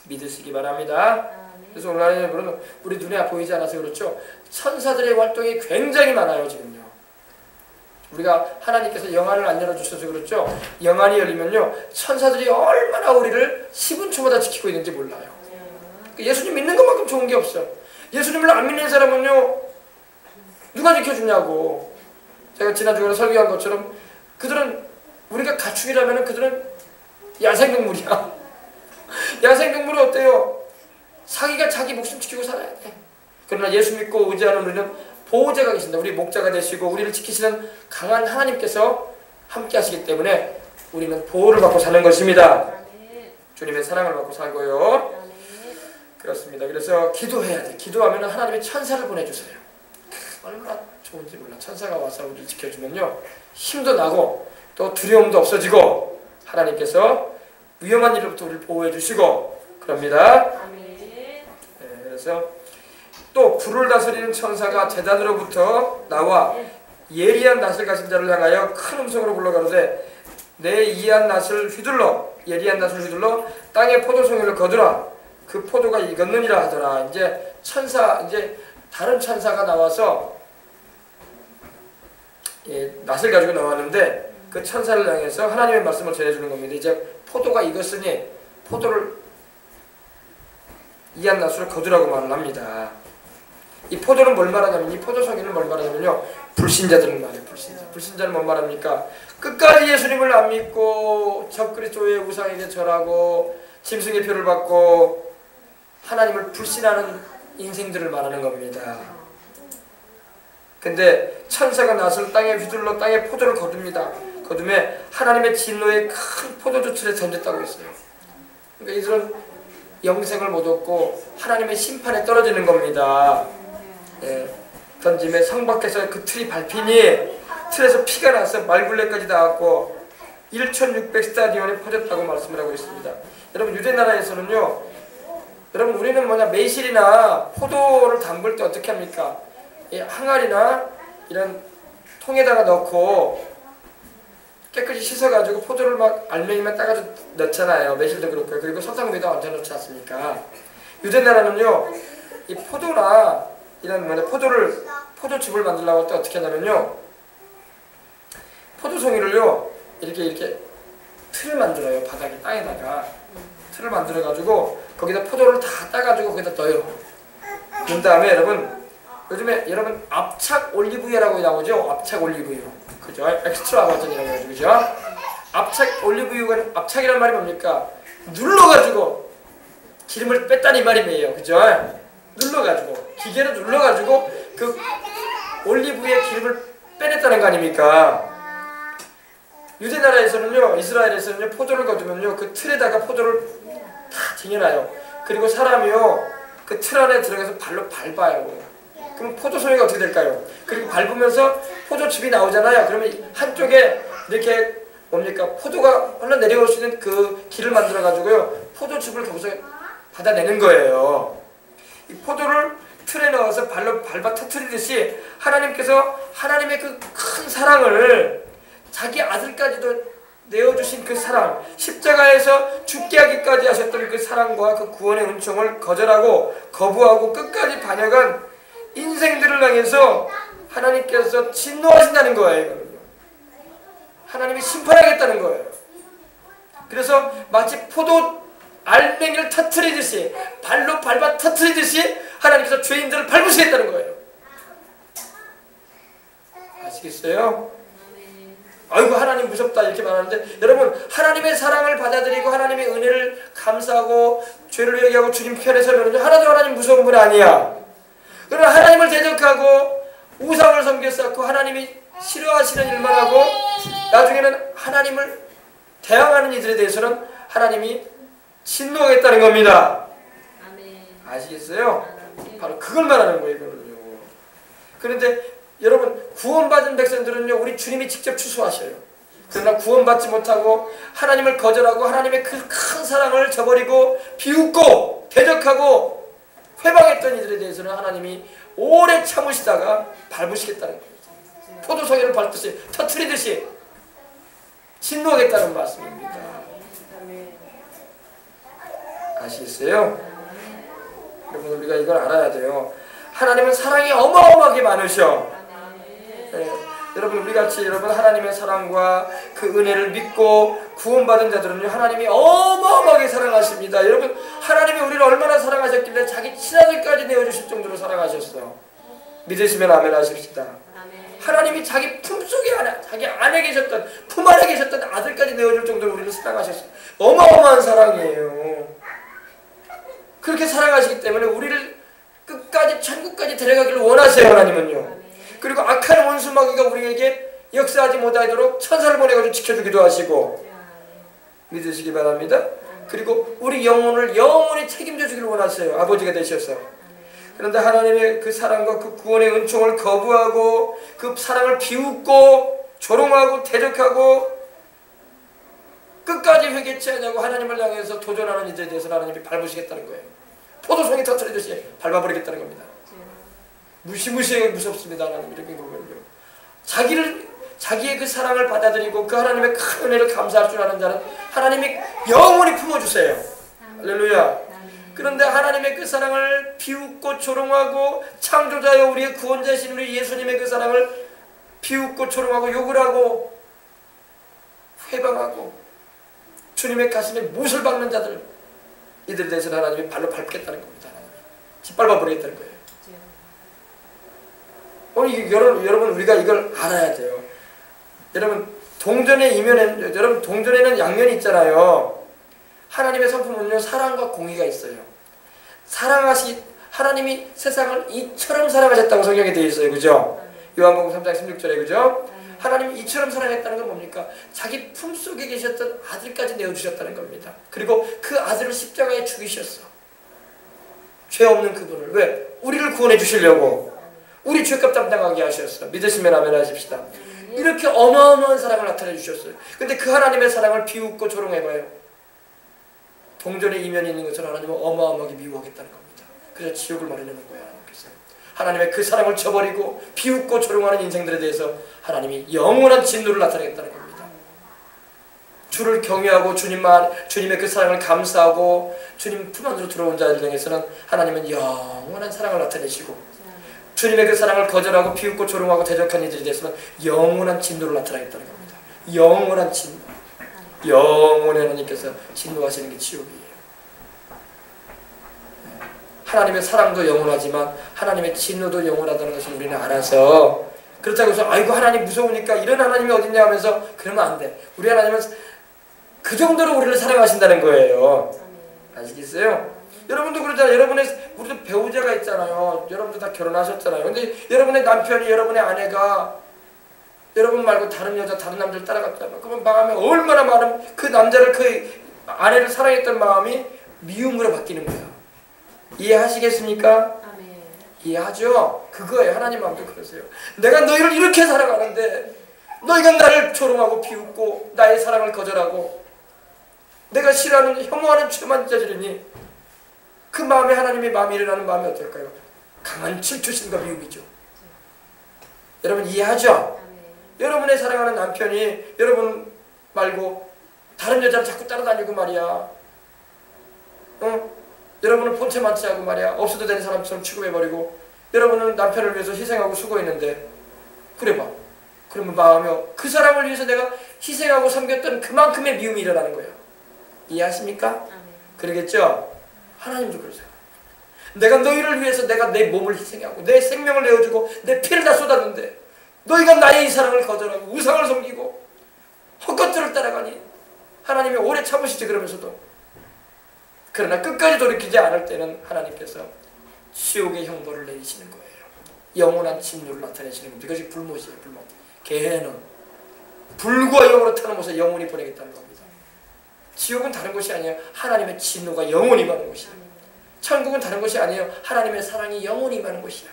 믿으시기 바랍니다. 그래서 오늘 하나님은 우리 눈에 보이지 않아서 그렇죠. 천사들의 활동이 굉장히 많아요. 지금요. 우리가 하나님께서 영안을 안 열어주셔서 그렇죠. 영안이 열리면요, 천사들이 얼마나 우리를 10분 초마다 지키고 있는지 몰라요. 예수님 믿는 것만큼 좋은 게 없어. 예수님을 안 믿는 사람은요, 누가 지켜주냐고. 제가 지난주에 설교한 것처럼 그들은, 우리가 가축이라면 그들은 야생동물이야. 야생동물은 어때요? 자기가 자기 목숨 지키고 살아야 돼. 그러나 예수 믿고 의지하는 우리는 보호자가 계신다. 우리 목자가 되시고 우리를 지키시는 강한 하나님께서 함께 하시기 때문에 우리는 보호를 받고 사는 것입니다. 주님의 사랑을 받고 살고요. 그렇습니다. 그래서 기도해야 돼. 기도하면 하나님의 천사를 보내주세요. 얼마나 좋은지 몰라. 천사가 와서 우리를 지켜주면요, 힘도 나고 또 두려움도 없어지고 하나님께서 위험한 일로부터 우리를 보호해 주시고 그럽니다. 네, 그래서 또 불을 다스리는 천사가 제단으로부터 나와 예리한 낫을 가진 자를 향하여 큰 음성으로 불러가로되 내 이한 낫을 휘둘러, 예리한 낫을 휘둘러 땅의 포도송이를 거두라. 그 포도가 익었느니라 하더라. 이제 다른 천사가 나와서 낫을 가지고 나왔는데 그 천사를 향해서 하나님의 말씀을 전해주는 겁니다. 이제 포도가 익었으니 포도를 이한 낫으로 거두라고 말을 합니다. 이 포도는 뭘 말하냐면, 이 포도송이는 뭘 말하냐면요, 불신자들을 말해요. 불신자는 뭘 말합니까? 끝까지 예수님을 안 믿고 적그리스도의 우상에게 절하고 짐승의 표를 받고 하나님을 불신하는 인생들을 말하는 겁니다. 근데 천사가 낫을 땅에 휘둘러 땅에 포도를 거둡니다. 거둠에 하나님의 진노의 큰 포도주 틀에 던졌다고 했어요. 그러니까 이들은 영생을 못 얻고 하나님의 심판에 떨어지는 겁니다. 던짐에 성 밖에서 그 틀이 밟히니 틀에서 피가 나서 말굴레까지 닿았고 1600 스타디온에 퍼졌다고 말씀을 하고 있습니다. 여러분, 유대 나라에서는요, 여러분, 우리는 매실이나 포도를 담글 때 어떻게 합니까? 항아리나 이런 통에다가 넣고 깨끗이 씻어가지고 포도를 막 알맹이만 따가지고 넣잖아요. 매실도 그렇고요. 그리고 설탕 위에다 얹어 놓지 않습니까? 유대 나라는요, 이 포도나 이런 포도즙을 만들려고 할 때 어떻게 하냐면요, 포도송이를요 이렇게 틀을 만들어요. 바닥에 땅에다가 틀을 만들어 가지고 거기다 포도를 다 따가지고 거기다 넣어요. 그런 다음에 요즘에 여러분 압착 올리브유라고 나오죠. 압착 올리브유, 그죠? 엑스트라 버전이라고 해가지고, 그죠? 압착 올리브유가, 압착이란 말이 뭡니까? 눌러가지고 기름을 뺐다는 이 말이에요. 그죠? 눌러가지고, 기계로 눌러가지고 그 올리브유의 기름을 빼냈다는 거 아닙니까? 유대 나라에서는요, 이스라엘에서는요, 포도를 거두면요, 그 틀에다가 포도를 다 쟁여놔요. 그리고 사람이요, 그 틀 안에 들어가서 발로 밟아요. 그럼 포도송이가 어떻게 될까요? 그리고 밟으면서 포도즙이 나오잖아요. 그러면 한쪽에 이렇게 포도가 흘러내려올 수 있는 그 길을 만들어 가지고요, 포도즙을 거기서 받아내는 거예요. 이 포도를 틀에 넣어서 발로 밟아 터뜨리듯이 하나님께서 하나님의 그 큰 사랑을, 자기 아들까지도 내어주신 그 사랑, 십자가에서 죽게 하기까지 하셨던 그 사랑과 그 구원의 은총을 거부하고 끝까지 반역한 인생들을 향해서 하나님께서 진노하신다는 거예요. 하나님이 심판하겠다는 거예요. 그래서 마치 포도 알맹이를 터뜨리듯이, 발로 밟아 터뜨리듯이 하나님께서 죄인들을 밟으시겠다는 거예요. 아시겠어요? 아이고, 하나님 무섭다 이렇게 말하는데, 여러분, 하나님의 사랑을 받아들이고 하나님의 은혜를 감사하고 죄를 회개하고 주님 편에 서면 하나도 하나님 무서운 분 아니야. 그러나 하나님을 대적하고 우상을 섬겨 쌓고 하나님이 싫어하시는 일만 하고 나중에는 하나님을 대항하는 이들에 대해서는 하나님이 진노하겠다는 겁니다. 아시겠어요? 바로 그걸 말하는 거예요. 이거는요. 그런데 여러분, 구원받은 백성들은요, 우리 주님이 직접 추수하셔요. 그러나 구원받지 못하고 하나님을 거절하고 하나님의 그 큰 사랑을 저버리고 비웃고 대적하고 회방했던 이들에 대해서는 하나님이 오래 참으시다가 밟으시겠다는 거예요. 포도송이를 밟듯이 터뜨리듯이 진노하겠다는 말씀입니다. 아시겠어요? 여러분, 우리가 이걸 알아야 돼요. 하나님은 사랑이 어마어마하게 많으셔. 여러분, 우리같이 여러분 하나님의 사랑과 그 은혜를 믿고 구원받은 자들은요, 하나님이 어마어마하게 사랑하십니다. 여러분, 하나님이 우리를 얼마나 사랑하셨길래 자기 친아들까지 내어주실 정도로 사랑하셨어. 믿으시면 아멘 하십시다. 하나님이 자기 품속에 자기 안에 계셨던, 품 안에 계셨던 아들까지 내어줄 정도로 우리를 사랑하셨어요. 어마어마한 사랑이에요. 그렇게 사랑하시기 때문에 우리를 끝까지 천국까지 데려가기를 원하세요. 하나님은요. 그리고 악한 원수 마귀가 우리에게 역사하지 못하도록 천사를 보내가지고 지켜주기도 하시고, 믿으시기 바랍니다. 그리고 우리 영혼을 영원히 책임져 주기를 원하세요. 아버지가 되셔서. 그런데 하나님의 그 사랑과 그 구원의 은총을 거부하고 그 사랑을 비웃고 조롱하고 대적하고 끝까지 회개치 않냐고 하나님을 향해서 도전하는 이들에 대해서 하나님이 밟으시겠다는 거예요. 포도송이 터뜨리듯이 밟아버리겠다는 겁니다. 무시무시하게 무섭습니다. 하나님 이렇게 보면요, 자기의 그 사랑을 받아들이고 그 하나님의 큰 은혜를 감사할 줄 아는 자는 하나님이 영원히 품어주세요. 할렐루야. 그런데 하나님의 그 사랑을 비웃고 조롱하고 창조자여 우리의 구원자이신 우리 예수님의 그 사랑을 비웃고 조롱하고 욕을 하고 회방하고 주님의 가슴에 못을 박는 자들, 이들에 대해서는 하나님이 발로 밟겠다는 겁니다. 하나님이 짓밟아 버리겠다는 거예요. 오늘 여러분 우리가 이걸 알아야 돼요. 여러분 동전에는 양면이 있잖아요. 하나님의 성품은요, 사랑과 공의가 있어요. 하나님이 세상을 이처럼 사랑하셨다고 성경에 되어 있어요. 그죠? 요한복음 3장 16절에 그죠? 하나님이 이처럼 사랑했다는 건 뭡니까? 자기 품속에 계셨던 아들까지 내어주셨다는 겁니다. 그리고 그 아들을 십자가에 죽이셨어. 죄 없는 그분을. 왜? 우리를 구원해 주시려고. 우리 죄값 담당하게 하셨어. 믿으시면 아멘 하십시다. 이렇게 어마어마한 사랑을 나타내 주셨어요. 근데 그 하나님의 사랑을 비웃고 조롱해봐요. 동전의 이면이 있는 것을 하나님은 어마어마하게 미워하겠다는 겁니다. 그래서 지옥을 마련해 놓은 거예요. 하나님께서. 하나님의 그 사랑을 저버리고 비웃고 조롱하는 인생들에 대해서 하나님이 영원한 진노를 나타내겠다는 겁니다. 주를 경외하고 주님의 그 사랑을 감사하고 주님 품 안으로 들어온 자들 중에서는 하나님은 영원한 사랑을 나타내시고, 주님의 그 사랑을 거절하고 비웃고 조롱하고 대적한 이들에 대해서는 영원한 진노를 나타내겠다는 겁니다. 영원한 진노. 영원히 하나님께서 진노하시는 게 지옥이에요. 하나님의 사랑도 영원하지만 하나님의 진노도 영원하다는 것을 우리는 알아서, 그렇다고 해서 아이고 하나님 무서우니까 이런 하나님이 어딨냐 하면서 그러면 안 돼. 우리 하나님은 그 정도로 우리를 사랑하신다는 거예요. 아시겠어요? 여러분도 그러잖아요. 우리도 배우자가 있잖아요. 여러분도 다 결혼하셨잖아요. 근데 여러분의 남편이, 여러분의 아내가 여러분 말고 다른 여자, 다른 남자를 따라갔다면 그러면 마음에 얼마나 많은 그 남자를, 그 아내를 사랑했던 마음이 미움으로 바뀌는 거예요. 이해하시겠습니까? 아멘. 이해하죠? 그거예요. 하나님 마음도 그러세요. 내가 너희를 이렇게 사랑하는데 너희가 나를 조롱하고 비웃고 나의 사랑을 거절하고 내가 싫어하는, 혐오하는 죄만 저지르니 그 마음에 하나님의 마음이 일어나는 마음이 어떨까요? 강한 질투심과 미움이죠. 여러분 이해하죠? 여러분의 사랑하는 남편이 여러분 말고 다른 여자를 자꾸 따라다니고 말이야. 여러분은 본체 만취하고 말이야. 없어도 되는 사람처럼 취급해버리고, 여러분은 남편을 위해서 희생하고 수고했는데, 그래 봐. 그러면 마음이 그 사람을 위해서 내가 희생하고 섬겼던 그만큼의 미움이 일어나는 거예요. 이해하십니까? 그러겠죠? 하나님도 그러세요. 내가 너희를 위해서 내가 내 몸을 희생하고 내 생명을 내어주고 내 피를 다 쏟았는데 너희가 나의 이 사랑을 거절하고 우상을 섬기고 헛것들을 따라가니 하나님이 오래 참으시지. 그러면서도 그러나 끝까지 돌이키지 않을 때는 하나님께서 지옥의 형벌을 내리시는 거예요. 영원한 진노를 나타내시는 겁니다. 이것이 불못이에요. 불못. 개는 불과 영으로 타는 곳에 영원히 보내겠다는 겁니다. 지옥은 다른 곳이 아니에요. 하나님의 진노가 영원히 임하는 곳이에요. 천국은 다른 곳이 아니에요. 하나님의 사랑이 영원히 임하는 곳이야.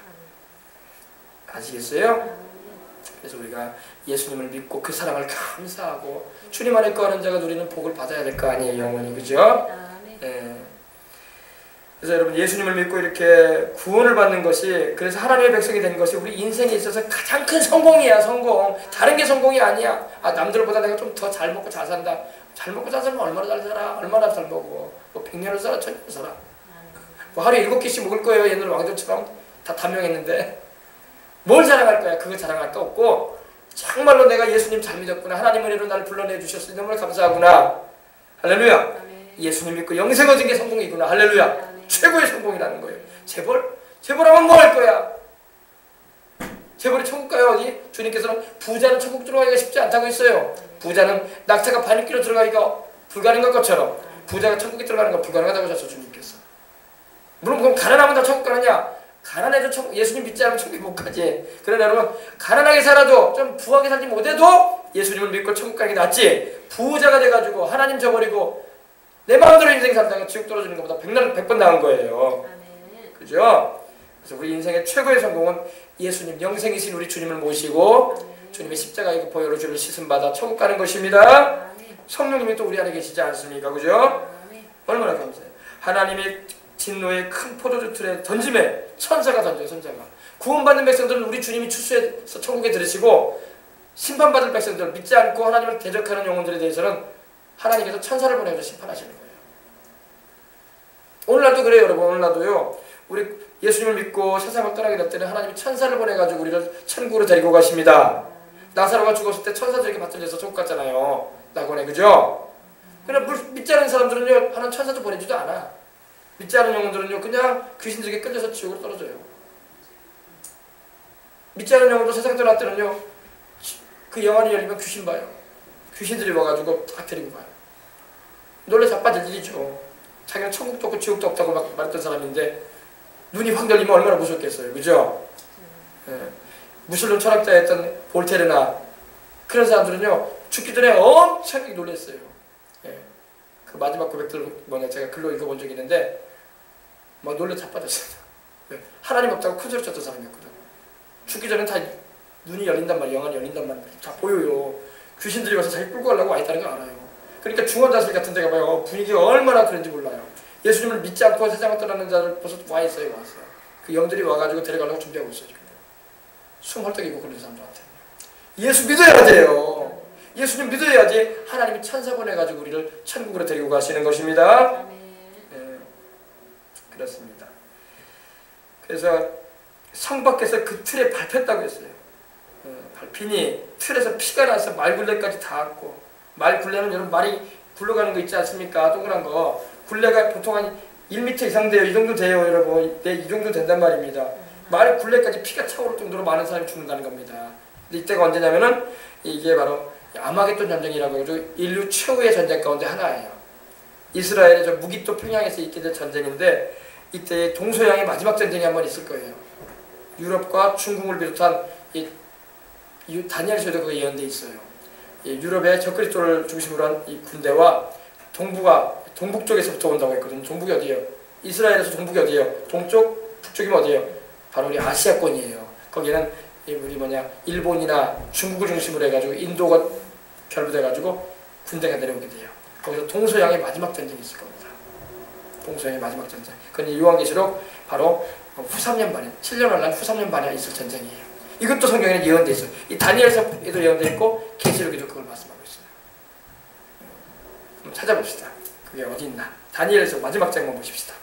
아시겠어요? 그래서 우리가 예수님을 믿고 그 사랑을 감사하고 주님 안에 거하는 자가 누리는 복을 받아야 될 거 아니에요. 영원히. 그죠? 네. 그래서 여러분 예수님을 믿고 이렇게 구원을 받는 것이, 그래서 하나님의 백성이 된 것이 우리 인생에 있어서 가장 큰 성공이야. 성공. 다른 게 성공이 아니야. 남들보다 내가 좀 더 잘 먹고 잘 산다. 잘 먹고 잘 살면 얼마나 잘 살아? 얼마나 잘 먹어? 100년을 살아? 1000년을 살아? 하루에 7끼씩 먹을 거예요. 옛날 왕조처럼 다 단명했는데 뭘 자랑할 거야? 그거 자랑할 거 없고, 정말로 내가 예수님 잘 믿었구나, 하나님 은혜로 나를 불러내 주셨으니 너무 감사하구나. 할렐루야. 아멘. 예수님 믿고 영생 얻은 게 성공이구나. 할렐루야. 아멘. 최고의 성공이라는 거예요. 재벌하면 뭐 할 거야? 재벌이 천국 가요? 어디? 주님께서는 부자는 천국 들어가기가 쉽지 않다고 했어요. 부자는 낙타가 바늘귀로 들어가기가 불가능한 것처럼 부자가 천국에 들어가는 건 불가능하다고 하셨어. 주님께서. 물론 그럼 가난하면 다 천국 가느냐? 가난해도 예수님 믿지 않으면 천국에 못 가지. 그러나 여러분, 가난하게 살아도 좀 부하게 살지 못해도 예수님을 믿고 천국 가기 낫지, 부자가 돼가지고 하나님 저버리고 내 마음대로 인생 살다가 지옥 떨어지는 것보다 100번 나은 거예요. 그죠? 그래서 우리 인생의 최고의 성공은 예수님, 영생이신 우리 주님을 모시고 주님의 십자가의 보혈로 죄를 씻음받아 천국 가는 것입니다. 성령님이 또 우리 안에 계시지 않습니까? 그죠? 얼마나 감사해요. 하나님의 진노의 큰 포도주 틀에 던짐에 천사가 던져요. 천사가. 구원받는 백성들은 우리 주님이 추수해서 천국에 들으시고, 심판받을 백성들, 믿지 않고 하나님을 대적하는 영혼들에 대해서는 하나님께서 천사를 보내서 심판하시는 거예요. 오늘날도 그래요. 여러분, 오늘날도요, 우리 예수님을 믿고 세상을 떠나게 될 때는 하나님이 천사를 보내가지고 우리를 천국으로 데리고 가십니다. 나사로가 죽었을 때 천사들에게 받들려서 천국 갔잖아요. 낙원에. 그죠? 그러나 믿지 않는 사람들은요, 하나님 천사도 보내지도 않아. 믿지 않는 영혼들은요, 그냥 귀신들에게 끌려서 지옥으로 떨어져요. 믿지 않는 영혼도 세상 떠날 때는요, 그 영안이 열리면 귀신 봐요. 귀신들이 와가지고 다 데리고 가요. 놀래 자빠질 일이죠. 자기는 천국도 없고 지옥도 없다고 막 말했던 사람인데 눈이 확 열리면 얼마나 무섭겠어요. 그죠? 예. 무슬림 철학자였던 볼테르나 그런 사람들은요, 죽기 전에 엄청 놀랐어요. 예. 그 마지막 고백들 제가 글로 읽어본 적이 있는데 막 놀래 자빠졌어요. 예. 하나님 없다고 큰 소리 쳤던 사람이었거든. 죽기 전에 다 눈이 열린단 말이에요. 영안이 열린단 말이에요. 다 보여요. 귀신들이 와서 자기 끌고 가려고 와 있다는 거 알아요. 그러니까 중원자실 같은 데 가봐요. 분위기가 얼마나 그런지 몰라요. 예수님을 믿지 않고 세상을 떠나는 자들 벌써 와 있어요. 와서. 그 영들이 와가지고 데려가려고 준비하고 있어요. 지금. 숨 헐떡이고 그런 사람들한테. 예수 믿어야 돼요. 예수님 믿어야지 하나님이 천사 보내가지고 우리를 천국으로 데리고 가시는 것입니다. 네, 그렇습니다. 그래서 성 밖에서 그 틀에 밟혔다고 했어요. 밟히니 틀에서 피가 나서 말굴레까지 닿았고, 말굴레는 여러분 말이 굴러가는 거 있지 않습니까? 동그란 거. 굴레가 보통 한 1m 이상 돼요. 이 정도 돼요, 여러분. 네, 이 정도 된단 말입니다. 말 굴레까지 피가 차오를 정도로 많은 사람이 죽는다는 겁니다. 근데 이때가 언제냐면은 이게 바로 아마겟돈 전쟁이라고 해서 인류 최후의 전쟁 가운데 하나예요. 이스라엘의 저 무기토 평양에서 있게 된 전쟁인데 이때 동서양의 마지막 전쟁이 한 번 있을 거예요. 유럽과 중국을 비롯한 이 다니엘서에도 그게 예언돼 있어요. 유럽의 적그리스도를 중심으로 한 이 군대와 동북 쪽에서부터 온다고 했거든요. 동북이 어디예요? 이스라엘에서 동북이 어디예요? 동쪽, 북쪽이면 어디예요? 바로 우리 아시아권이에요. 거기는 우리 일본이나 중국을 중심으로 해가지고 인도가 결부돼가지고 군대가 내려오게 돼요. 거기서 동서양의 마지막 전쟁이 있을 겁니다. 동서양의 마지막 전쟁. 그건 요한계시록 바로 후 3년 반에, 7년 날 후 3년 반에 있을 전쟁이에요. 이것도 성경에는 예언돼 있어요. 이 다니엘서에도 예언돼 있고 계시록에도 그걸 말씀하고 있어요. 한번 찾아봅시다. 그게 어디 있나? 다니엘서 마지막 장만 보십시다.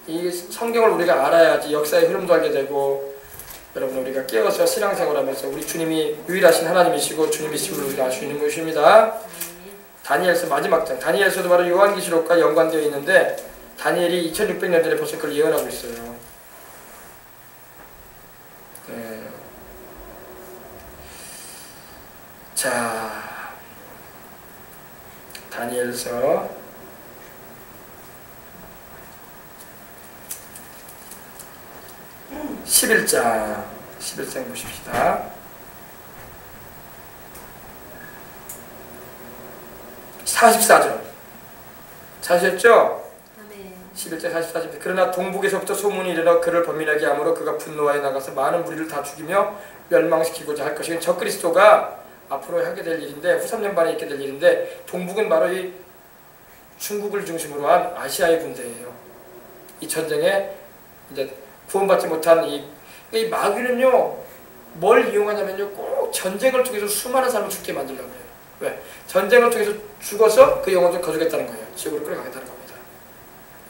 이 성경을 우리가 알아야지 역사의 흐름도 알게 되고, 여러분 우리가 깨어서 신앙생활하면서 우리 주님이 유일하신 하나님이시고 주님이심을 우리가 알 수 있는 것입니다. 다니엘서 마지막 장. 다니엘서도 바로 요한계시록과 연관되어 있는데 다니엘이 2600년 전에 벌써 그걸 예언하고 있어요. 네. 자, 다니엘서 11장 보십시다. 44절 찾으셨죠? 11장 44절. 그러나 동북에서부터 소문이 일어나 그를 범인하게 하므로 그가 분노하여 나가서 많은 무리를 다 죽이며 멸망시키고자 할 것이고, 적그리스도가 앞으로 하게 될 일인데 후 3년 반에 있게 될 일인데, 동북은 바로 이 중국을 중심으로 한 아시아의 군대예요. 이 전쟁에 이제 구원받지 못한 이 마귀는요, 뭘 이용하냐면요, 꼭 전쟁을 통해서 수많은 사람을 죽게 만들려고 해요. 왜? 전쟁을 통해서 죽어서 그 영혼을 거두겠다는 거예요. 지옥으로 끌어가겠다는 겁니다.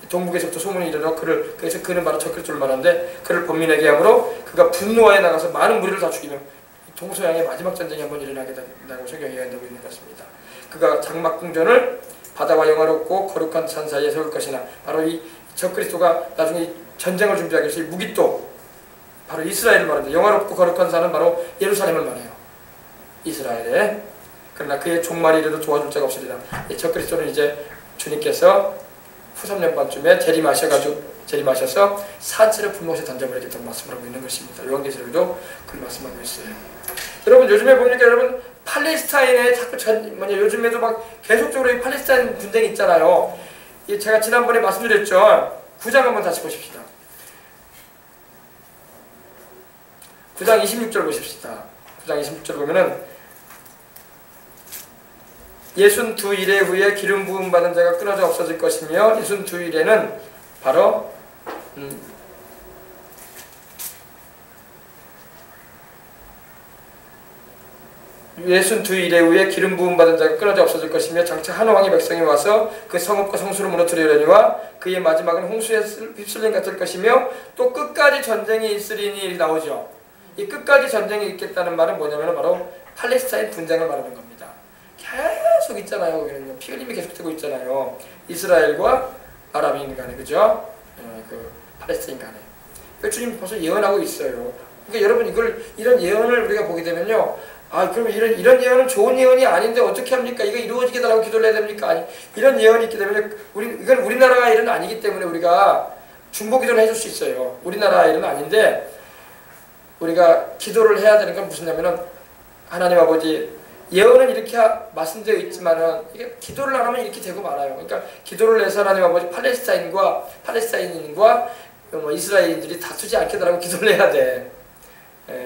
동북에서부터 소문이 일어나 그래서 그는 바로 적그리스도를 말하는데, 그를 범민하게 함으로 그가 분노하여 나가서 많은 무리를 다 죽이며 동서양의 마지막 전쟁이 한번 일어나게 된다고 성경이 예언하고 있는 것입니다. 그가 장막궁전을 바다와 영화롭고 거룩한 산 사이에 세울 것이나, 바로 이 적그리스도가 나중에 전쟁을 준비하기 위해서 이 무기토, 바로 이스라엘을 말합니다. 영화롭고 거룩한 산은 바로 예루살렘을 말해요. 이스라엘에. 그러나 그의 종말이 이르러 도와줄 자가 없으리라. 적그리스도는 이제 주님께서 후 3년 반쯤에 재림하셔서 산채를 불못에 던져버리겠다고 말씀하고 있는 것입니다. 요한계시록에도 그 말씀하고 있어요. 여러분 요즘에 보니까 여러분 팔레스타인에 자꾸 요즘에도 막 계속적으로 이 팔레스타인 분쟁이 있잖아요. 제가 지난번에 말씀드렸죠. 9장 한번 다시 보십시다. 9장 26절 보십시다. 9장 26절 보면은 62일의 후에 기름 부음 받은 자가 끊어져 없어질 것이며, 62일에는 바로 62일의 후에 기름 부음 받은 자가 끊어져 없어질 것이며, 장차 한 왕의 백성이 와서 그 성읍과 성수를 무너뜨리려니와 그의 마지막은 홍수에 휩쓸림 같을 것이며, 또 끝까지 전쟁이 있으리니 나오죠. 이 끝까지 전쟁이 있겠다는 말은 뭐냐면 바로 팔레스타인 분쟁을 말하는 겁니다. 계속 있잖아요. 거기는요. 피 흘림이 계속되고 있잖아요. 이스라엘과 아랍인 간에, 그죠? 그 팔레스타인 간에. 그러니까 주님 벌써 예언하고 있어요. 그러니까 여러분 이런 예언을 우리가 보게 되면요. 아, 그럼 이런 예언은 좋은 예언이 아닌데 어떻게 합니까? 이거 이루어지게 달라고 기도를 해야 됩니까? 아니, 이런 예언이 있기 때문에 이건 우리나라 일은 아니기 때문에 우리가 중보 기도를 해줄 수 있어요. 우리나라 일은 아닌데 우리가 기도를 해야 되는 건 무슨냐면은 하나님 아버지 예언은 이렇게 말씀되어 있지만은 이게 기도를 안 하면 이렇게 되고 말아요. 그러니까 기도를 해서 하나님 아버지 팔레스타인과 뭐 이스라엘인들이 다투지 않게 달라고 기도를 해야 돼.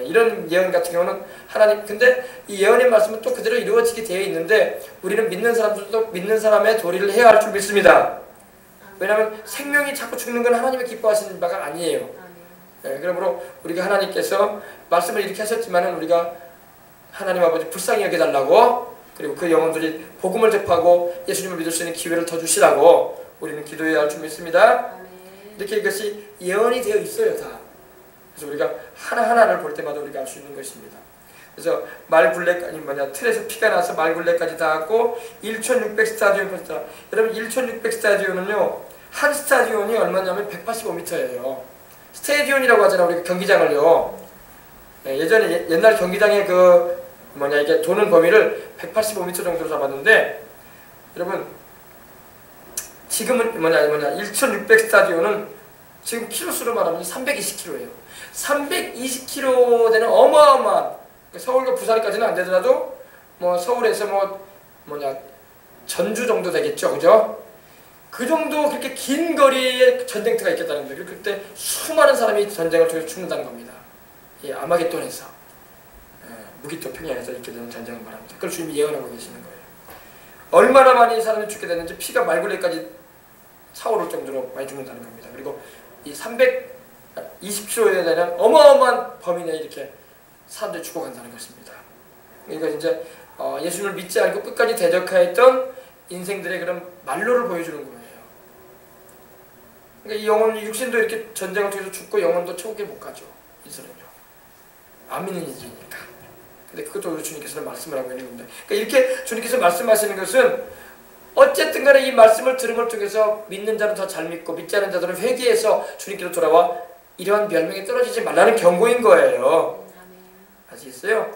이런 예언 같은 경우는 하나님, 근데 이 예언의 말씀은 또 그대로 이루어지게 되어 있는데 우리는 믿는 사람들도 믿는 사람의 도리를 해야 할 줄 믿습니다. 왜냐하면 생명이 자꾸 죽는 건 하나님의 기뻐하시는 바가 아니에요. 그러므로 우리가 하나님께서 말씀을 이렇게 하셨지만은 우리가 하나님 아버지 불쌍히 여겨달라고, 그리고 그 영혼들이 복음을 접하고 예수님을 믿을 수 있는 기회를 더 주시라고 우리는 기도해야 할 줄 믿습니다. 이렇게 이것이 예언이 되어 있어요, 다. 그래서 우리가 하나하나를 볼 때마다 우리가 알 수 있는 것입니다. 그래서 틀에서 피가 나서 말굴레까지 닿았고 1600 스타디온 펼쳤다. 여러분 1600 스타디온은요, 한 스타디온이 얼마냐면 185m예요. 스테디온이라고 하잖아요. 우리가 경기장을요. 예전에 옛날 경기장의 이게 도는 범위를 185m 정도로 잡았는데, 여러분 지금은 1600 스타디온은 지금 키로수로 말하면 320km예요. 320km 되는 어마어마한, 서울과 부산까지는 안 되더라도 뭐 서울에서 전주 정도 되겠죠, 그죠? 그 정도 그렇게 긴 거리에 전쟁터가 있겠다는 거예요. 그때 수많은 사람이 전쟁을 통해서 죽는다는 겁니다. 이 아마겟돈에서, 무기토 평양에서 있게 되는 전쟁을 말합니다. 그걸 주님이 예언하고 계시는 거예요. 얼마나 많이 사람이 죽게 되는지 피가 말굴레까지 차오를 정도로 많이 죽는다는 겁니다. 그리고 이 320km에 대한 어마어마한 범위 내에 이렇게 사람들이 죽어간다는 것입니다. 그러니까 이제 예수님을 믿지 않고 끝까지 대적하였던 인생들의 그런 말로를 보여주는 거예요. 그러니까 이 영혼, 육신도 이렇게 전쟁을 통해서 죽고 영혼도 천국에 못 가죠. 이들은요. 안 믿는 이들이니까. 근데 그것도 우리 주님께서는 말씀을 하고 있는 겁니다. 그러니까 이렇게 주님께서 말씀하시는 것은 어쨌든 간에 이 말씀을 들음을 통해서 믿는 자는 더 잘 믿고 믿지 않는 자들은 회개해서 주님께로 돌아와 이러한 멸망에 떨어지지 말라는 경고인 거예요. 아시겠어요?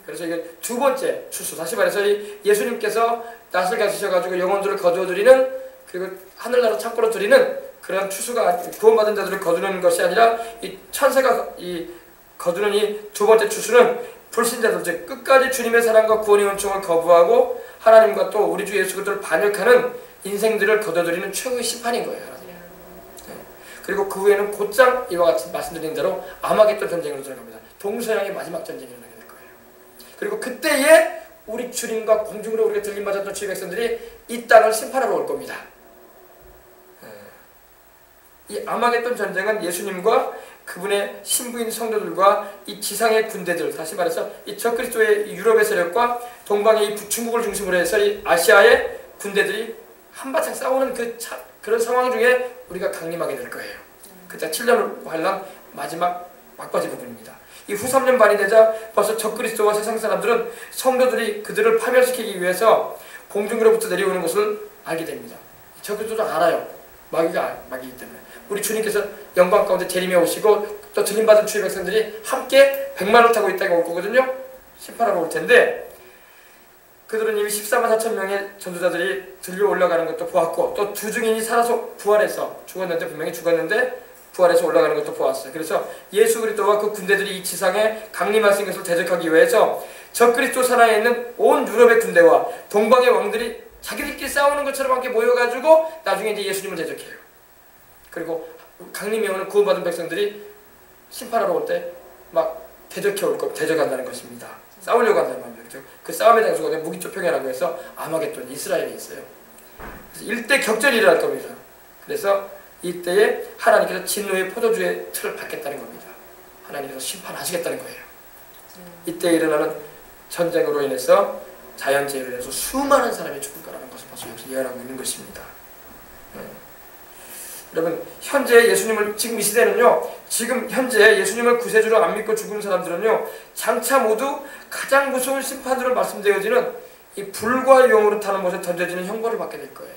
그래서 이게 두 번째 추수, 다시 말해서 예수님께서 낯을 가지셔가지고 영혼들을 거두어들이는, 그리고 하늘나라 창고로 드리는 그런 추수가 구원받은 자들을 거두는 것이 아니라 이 천사가 거두는 이 두 번째 추수는 불신자들, 즉 끝까지 주님의 사랑과 구원의 은총을 거부하고 하나님과 또 우리 주 예수 그리스도를 반역하는 인생들을 거둬들이는 최후의 심판인 거예요. 그리고 그 후에는 곧장 이와 같이 말씀드린 대로 아마겟돈 전쟁으로 들어갑니다. 동서양의 마지막 전쟁이 일어나게 될 거예요. 그리고 그때에 우리 주님과 공중으로 우리가 들림받았던 주의 백성들이 이 땅을 심판하러 올 겁니다. 이 아마겟돈 전쟁은 예수님과 그분의 신부인 성도들과 이 지상의 군대들, 다시 말해서 이 적그리스도의 유럽의 세력과 동방의 이 중국을 중심으로 해서 이 아시아의 군대들이 한바탕 싸우는 그런 상황 중에 우리가 강림하게 될 거예요. 그때 7년 환란 마지막 막바지 부분입니다. 이 후 3년 반이 되자 벌써 적그리스도와 세상 사람들은 성도들이 그들을 파멸시키기 위해서 공중으로부터 내려오는 것을 알게 됩니다. 적그리스도도 알아요. 마귀이기 때문에. 우리 주님께서 영광 가운데 재림에 오시고 또 들림받은 주의 백성들이 함께 백마를 타고 이 땅에 올 거거든요. 심판하러 올 텐데, 그들은 이미 14만 4천 명의 전도자들이 들려 올라가는 것도 보았고, 또 두 증인이 살아서 부활해서 분명히 죽었는데 부활해서 올라가는 것도 보았어요. 그래서 예수 그리스도와 그 군대들이 이 지상에 강림하신 것을 대적하기 위해서 적그리스도 산하에 있는 온 유럽의 군대와 동방의 왕들이 자기들끼리 싸우는 것처럼 함께 모여가지고 나중에 이제 예수님을 대적해요. 그리고 강림에 오는 구원받은 백성들이 심판하러 올 때 막 대적한다는 것입니다. 싸우려고 한다는 말이죠. 그 싸움의 장소가 무기토 평야라고 해서 아마겟돈, 이스라엘에 있어요. 그래서 일대 격전이 일어날 겁니다. 그래서 이때에 하나님께서 진노의 포도주의 틀을 받겠다는 겁니다. 하나님께서 심판하시겠다는 거예요. 이때 일어나는 전쟁으로 인해서 자연재해로 인해서 수많은 사람이 죽을 거라는 것을 벌써 여기서 예언하고 있는 것입니다. 여러분 현재 예수님을 지금 이 시대는요, 지금 현재 예수님을 구세주로 안 믿고 죽은 사람들은요, 장차 모두 가장 무서운 심판으로 말씀되어지는 이 불과 용으로 타는 못에 던져지는 형벌을 받게 될 거예요.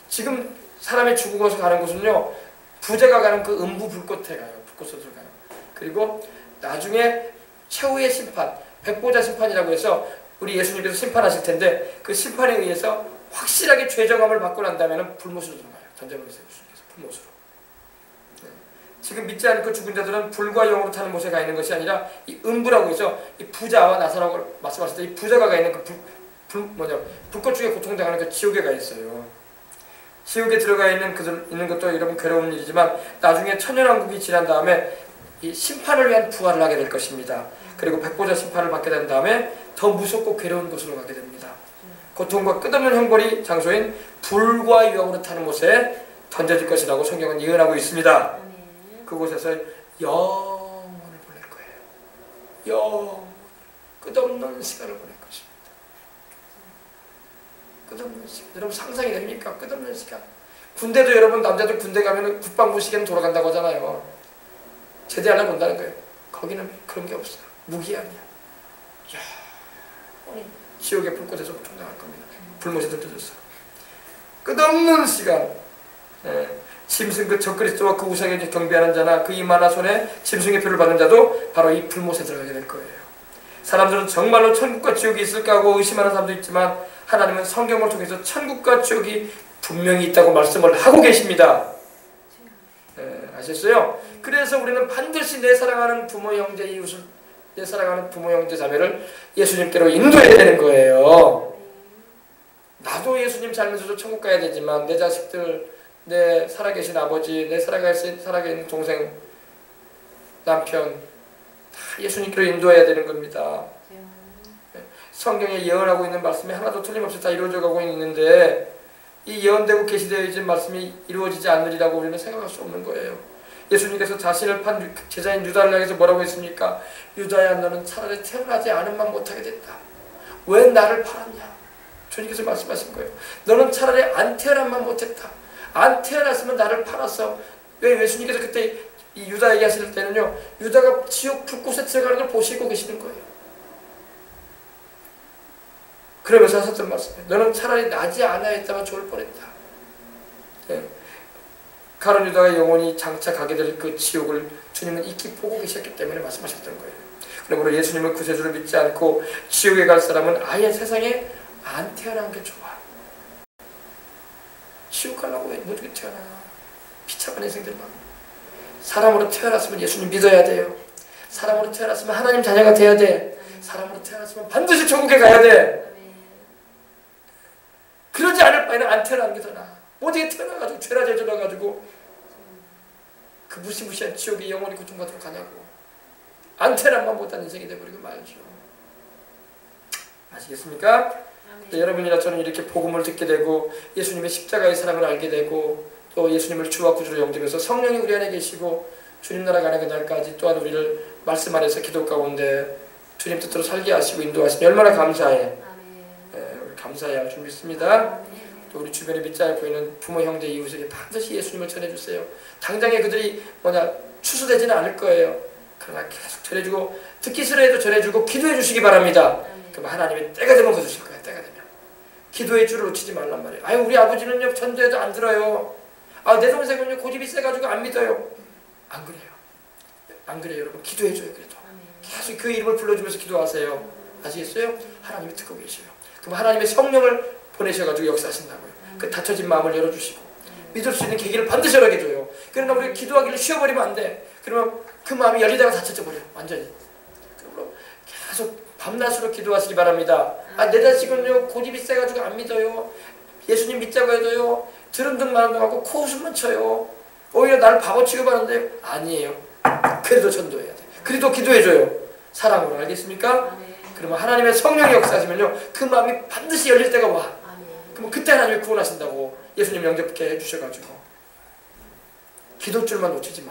지금 사람이 죽어서 가는 곳은요, 부자가 가는 그 음부 불꽃에 가요. 불꽃으로 가요. 그리고 나중에 최후의 심판, 백보자 심판이라고 해서 우리 예수님께서 심판하실 텐데, 그 심판에 의해서 확실하게 죄정함을 받고 난 다음에는 불못으로 들어가요. 던져버리세요. 예수님께서 불못으로. 지금 믿지 않고 죽은 자들은 불과 영으로 타는 못에 가 있는 것이 아니라 이 음부라고 해서 이 부자와 나사로가 말씀하실 때 이 부자가 가 있는 그 불꽃 중에 고통당하는 그 지옥에 가 있어요. 지옥에 들어가 있는 것도 여러분 괴로운 일이지만 나중에 천년왕국이 지난 다음에 이 심판을 위한 부활을 하게 될 것입니다. 그리고 백보자 심판을 받게 된 다음에 더 무섭고 괴로운 곳으로 가게 됩니다. 고통과 끝없는 형벌이 장소인 불과 유황으로 타는 곳에 던져질 것이라고 성경은 예언하고 있습니다. 그곳에서 영원을 보낼 거예요. 끝없는 시간을 보낼 것입니다. 끝없는 시간. 여러분 상상이 됩니까? 끝없는 시간. 군대도 여러분 남자들 군대 가면 국방부 시계는 돌아간다고 하잖아요. 제대하려 본다는 거예요. 거기는 그런 게 없어요. 무기한이야. 지옥의 불꽃에서 고통당할 겁니다. 불못에 던져졌어요. 끝없는 시간. 짐승 그 적그리스도와 그 우상에 경배하는 자나 그 이마나 손에 짐승의 표를 받는 자도 바로 이 불못에 들어가게 될 거예요. 사람들은 정말로 천국과 지옥이 있을까 하고 의심하는 사람도 있지만 하나님은 성경을 통해서 천국과 지옥이 분명히 있다고 말씀을 하고 계십니다. 아셨어요? 그래서 우리는 반드시 내 사랑하는 부모 형제 이웃을, 내 사랑하는 부모 형제 자매를 예수님께로 인도해야 되는 거예요. 나도 예수님 살면서도 천국 가야 되지만 내 자식들, 내 살아계신 아버지, 내 살아계신 동생, 남편 다 예수님께로 인도해야 되는 겁니다. 성경에 예언하고 있는 말씀이 하나도 틀림없이 다 이루어져 가고 있는데 이 예언되고 계시되어 있는 말씀이 이루어지지 않으리라고 우리는 생각할 수 없는 거예요. 예수님께서 자신을 판 제자인 유다를 향해서 뭐라고 했습니까? 유다야, 너는 차라리 태어나지 않음만 못하게 됐다. 왜 나를 팔았냐? 주님께서 말씀하신 거예요. 너는 차라리 안 태어난만 못했다. 안 태어났으면 나를 팔았어. 왜 예수님께서 그때 이 유다 얘기하실 때는요, 유다가 지옥 불꽃에 들어가는 걸 보시고 계시는 거예요. 그러면서 하셨던 말씀이에요. 너는 차라리 나지 않아야 했다면 좋을 뻔했다. 가룟 유다가 영원히 장차 가게 될 그 지옥을 주님은 익히 보고 계셨기 때문에 말씀하셨던 거예요. 그러므로 예수님을 구세주로 믿지 않고 지옥에 갈 사람은 아예 세상에 안 태어난 게 좋아. 지옥 가려고 왜 못 태어나? 비참한 인생들만. 사람으로 태어났으면 예수님 믿어야 돼요. 사람으로 태어났으면 하나님 자녀가 돼야 돼. 사람으로 태어났으면 반드시 천국에 가야 돼. 그러지 않을 바에는 안 태어나는 게 더 나아. 어디에 태어나가지고 죄라 저질러가지고 그 무시무시한 지옥에 영원히 고통받도록 가냐고. 안 태어난만 못한 인생이 돼버리고 말죠. 아시겠습니까? 여러분이나 저는 이렇게 복음을 듣게 되고 예수님의 십자가의 사랑을 알게 되고 또 예수님을 주와 구주로 영접해서 성령이 우리 안에 계시고 주님 나라 가는 그날까지 또한 우리를 말씀 안에서 기도 가운데 주님 뜻대로 살게 하시고 인도하시니 얼마나 감사해. 감사해야 할 줄 믿습니다. 또 우리 주변에 믿지 않고 있는 부모, 형제, 이웃에게 반드시 예수님을 전해주세요. 당장에 그들이 추수되지는 않을 거예요. 그러나 계속 전해주고 듣기 싫어해도 전해주고 기도해 주시기 바랍니다. 그럼 하나님이 때가 되면 거두실 거예요. 때가 되면. 기도의 줄을 놓치지 말란 말이에요. 아유, 우리 아버지는요 전도해도 안 들어요. 아, 내 동생은요 고집이 세가지고 안 믿어요. 안 그래요. 안 그래요, 여러분. 기도해줘요. 그래도 계속 그 이름을 불러주면서 기도하세요. 아시겠어요? 하나님이 듣고 계셔요. 그럼 하나님의 성령을 보내셔가지고 역사하신다고요. 그 닫혀진 마음을 열어주시고 믿을 수 있는 계기를 반드시 열어줘요. 그러나 우리가 기도하기를 쉬어버리면 안 돼. 그러면 그 마음이 열리다가 닫혀져 버려요. 완전히. 그러므로 계속 밤낮으로 기도하시기 바랍니다. 아, 내 자식은요 고집이 세가지고 안 믿어요. 예수님 믿자고 해도요 드름등만 하고 코웃음만 쳐요. 오히려 나를 바보 취급하는데요. 아니에요. 그래도 전도해야 돼. 그래도 기도해줘요. 사랑으로. 알겠습니까? 그러면 하나님의 성령이 역사하시면요 그 마음이 반드시 열릴 때가 와. 그럼 그때 하나님이 구원하신다고 예수님 영접케 해주셔가지고 기도줄만 놓치지 마.